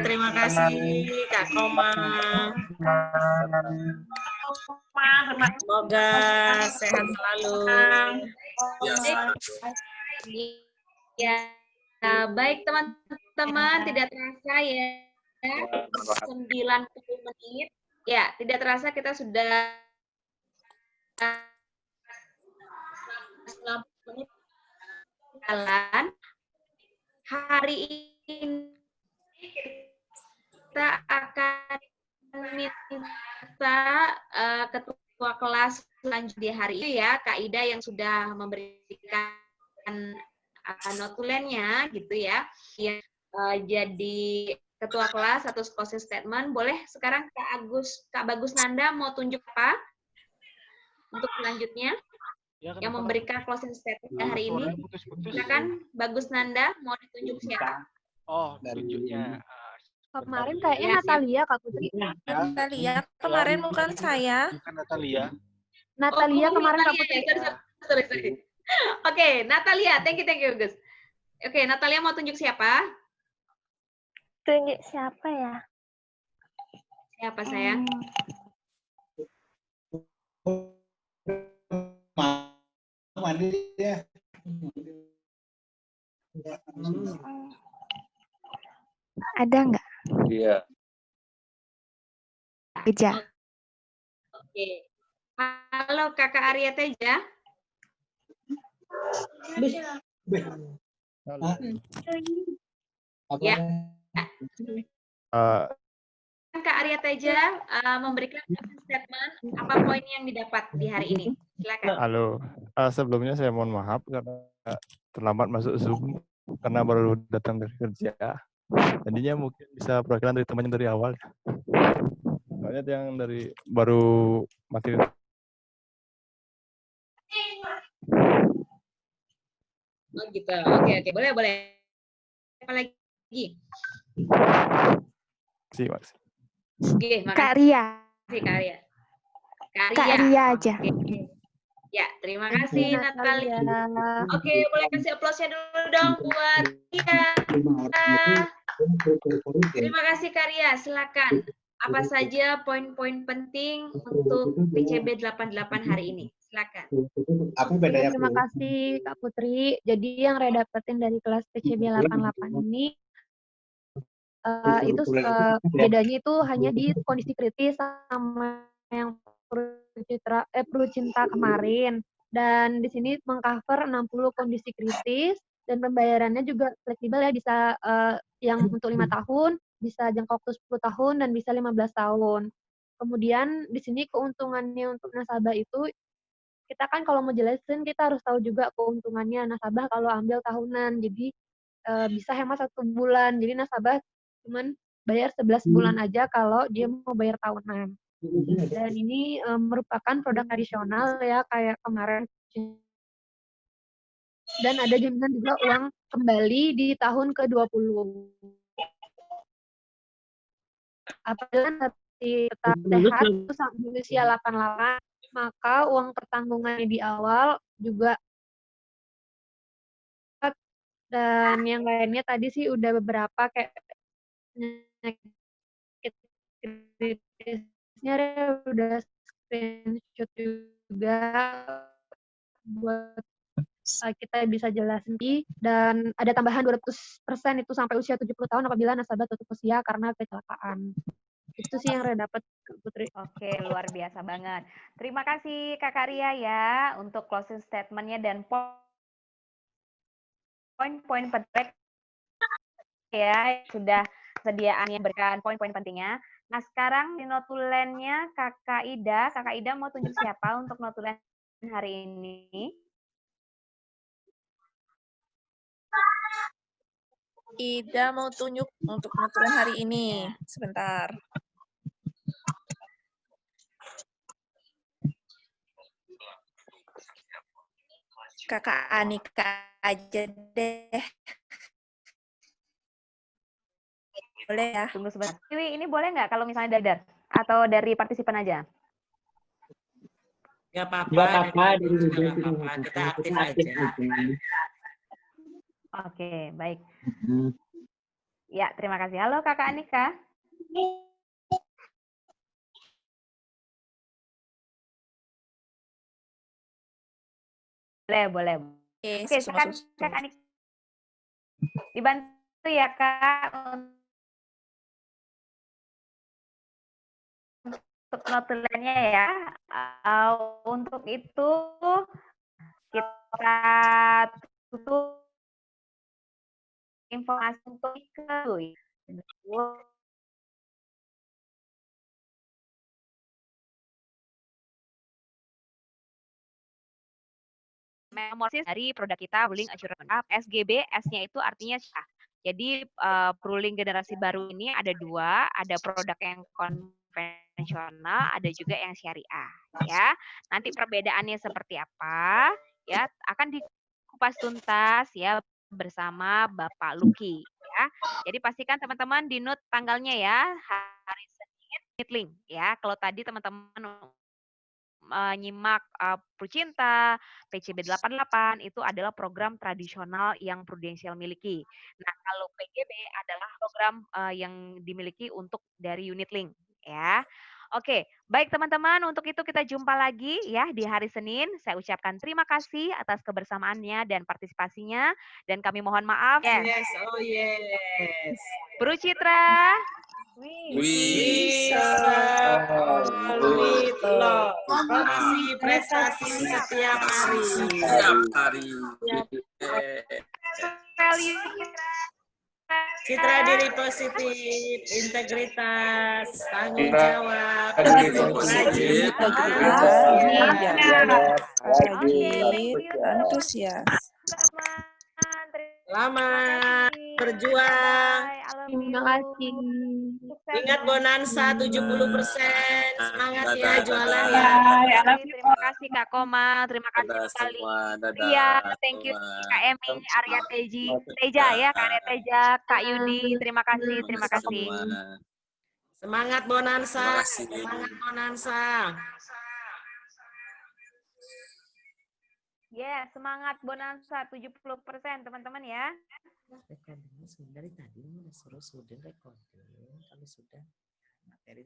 Terima kasih Kak Komang. Semoga sehat selalu. Ya, baik teman-teman, tidak terasa ya 90 menit. Ya, tidak terasa kita sudah 90 menit jalan. Hari ini kita akan minta ketua kelas lanjut di hari ini ya, Kak Ida yang sudah memberikan notulennya gitu ya, yang jadi ketua kelas atau closing statement. Boleh sekarang Kak Bagus Nanda mau tunjuk apa untuk selanjutnya yang memberikan closing statement hari ini? Silakan Bagus Nanda, mau ditunjuk siapa? Oh, tunjuknya. Kemarin kayaknya Natalia, Kak Putri. Natalia, kemarin bukan saya. Bukan Natalia. Natalia kemarin Kak Putri. Sorry. Oke, Natalia, thank you Gus. Oke, Natalia mau tunjuk siapa? Tunjuk siapa ya? Siapa sayang? Mandi ya. Ada nggak? Iya. Teja. Oke. Halo Kakak Arya Teja. Ya. Kak Arya Teja memberikan statement apa poin yang didapat di hari ini. Silakan. Halo. Sebelumnya saya mohon maaf karena terlambat masuk Zoom karena baru datang dari kerja. Jadinya mungkin bisa perwakilan dari temannya dari awal. Soalnya yang dari baru materi. Oh gitu. Oke. Boleh. Apa lagi? Mas. Oke, makasih. Kak Ria. Kak Ria aja. Oke. Ya, terima kasih Natalia. Oke, boleh kasih aplausnya dulu dong buat Ria. Terima kasih Kak Ria, silakan. Apa saja poin-poin penting untuk PCB 88 hari ini? Silakan. Terima kasih Kak Putri. Jadi yang Ria dapetin dari kelas PCB 88 ini itu bedanya itu hanya di kondisi kritis sama yang perlu cinta kemarin. Dan di sini mengcover 60 kondisi kritis dan pembayarannya juga fleksibel ya, bisa yang untuk 5 tahun, bisa jangka waktu 10 tahun dan bisa 15 tahun. Kemudian di sini keuntungannya untuk nasabah itu, kita kan kalau mau jelasin kita harus tahu juga keuntungannya nasabah kalau ambil tahunan. Jadi bisa hemat 1 bulan. Jadi nasabah cuman bayar 11 bulan aja kalau dia mau bayar tahunan. Dan ini merupakan produk tradisional ya, kayak kemarin. Dan ada jaminan juga uang kembali di tahun ke-20. Apabila tetap sehat sampai usia 88, maka uang pertanggungannya di awal juga. Dan yang lainnya tadi sih udah beberapa kayak penyakit kritisnya udah screenshot juga buat kita bisa jelasin. Dan ada tambahan 200% itu sampai usia 70 tahun apabila nasabah tutup usia karena kecelakaan. Itu sih yang Ria dapat, Putri. Oke, luar biasa banget. Terima kasih Kakak Ria ya untuk closing statement-nya dan poin-poin penting ya, sudah sediaannya berikan poin-poin pentingnya. Nah, sekarang di notulennya Kakak Ida mau tunjuk siapa untuk notulen hari ini? Ida mau tunjuk untuk notulen hari ini. Sebentar. Kakak Anika aja deh. Boleh ya? Tunggu sebentar. Wiwi, ini boleh nggak kalau misalnya dari atau dari partisipan aja? Nggak apa-apa. Kita aktif aja. Oke, baik. Ya, terima kasih. Halo Kakak Anika. Boleh. Oke, silakan Kak Anik. Dibantu ya Kak untuk notulennya ya. Untuk itu kita tutup informasi untuk memori dari produk kita, ruling assurance. SGB, S-nya itu artinya syah. Jadi ruling generasi baru ini ada 2, ada produk yang konvensional, ada juga yang syariah. Ya, nanti perbedaannya seperti apa? Ya, akan dikupas tuntas ya bersama Bapak Luki. Ya, jadi pastikan teman-teman di note tanggalnya ya, hari Senin, link ya. Kalau tadi teman-teman menyimak Prucinta, PCB 88 itu adalah program tradisional yang Prudential miliki. Nah, kalau PGB adalah program yang dimiliki untuk dari unit link ya. Oke, baik teman-teman, untuk itu kita jumpa lagi ya di hari Senin. Saya ucapkan terima kasih atas kebersamaannya dan partisipasinya dan kami mohon maaf. Yes, oh yes. Prucitra. Prestasi setiap hari. Citra diri positif, integritas, tanggung jawab, rajin, antusias. Selamat. berjuang. Terima kasih. Ingat bonansa 70%. Semangat ya jualan ya. Terima kasih Kak Koma, terima kasih sekali. Iya, thank you Kak Emi, Arya Teja ya, Kak Arya Teja, Kak Yudi, terima kasih, terima kasih. Semangat bonansa, semangat bonansa. Ya, semangat bonansa 70% teman-teman ya. Recordingnya dari tadi udah suruh recording. Kalau sudah materi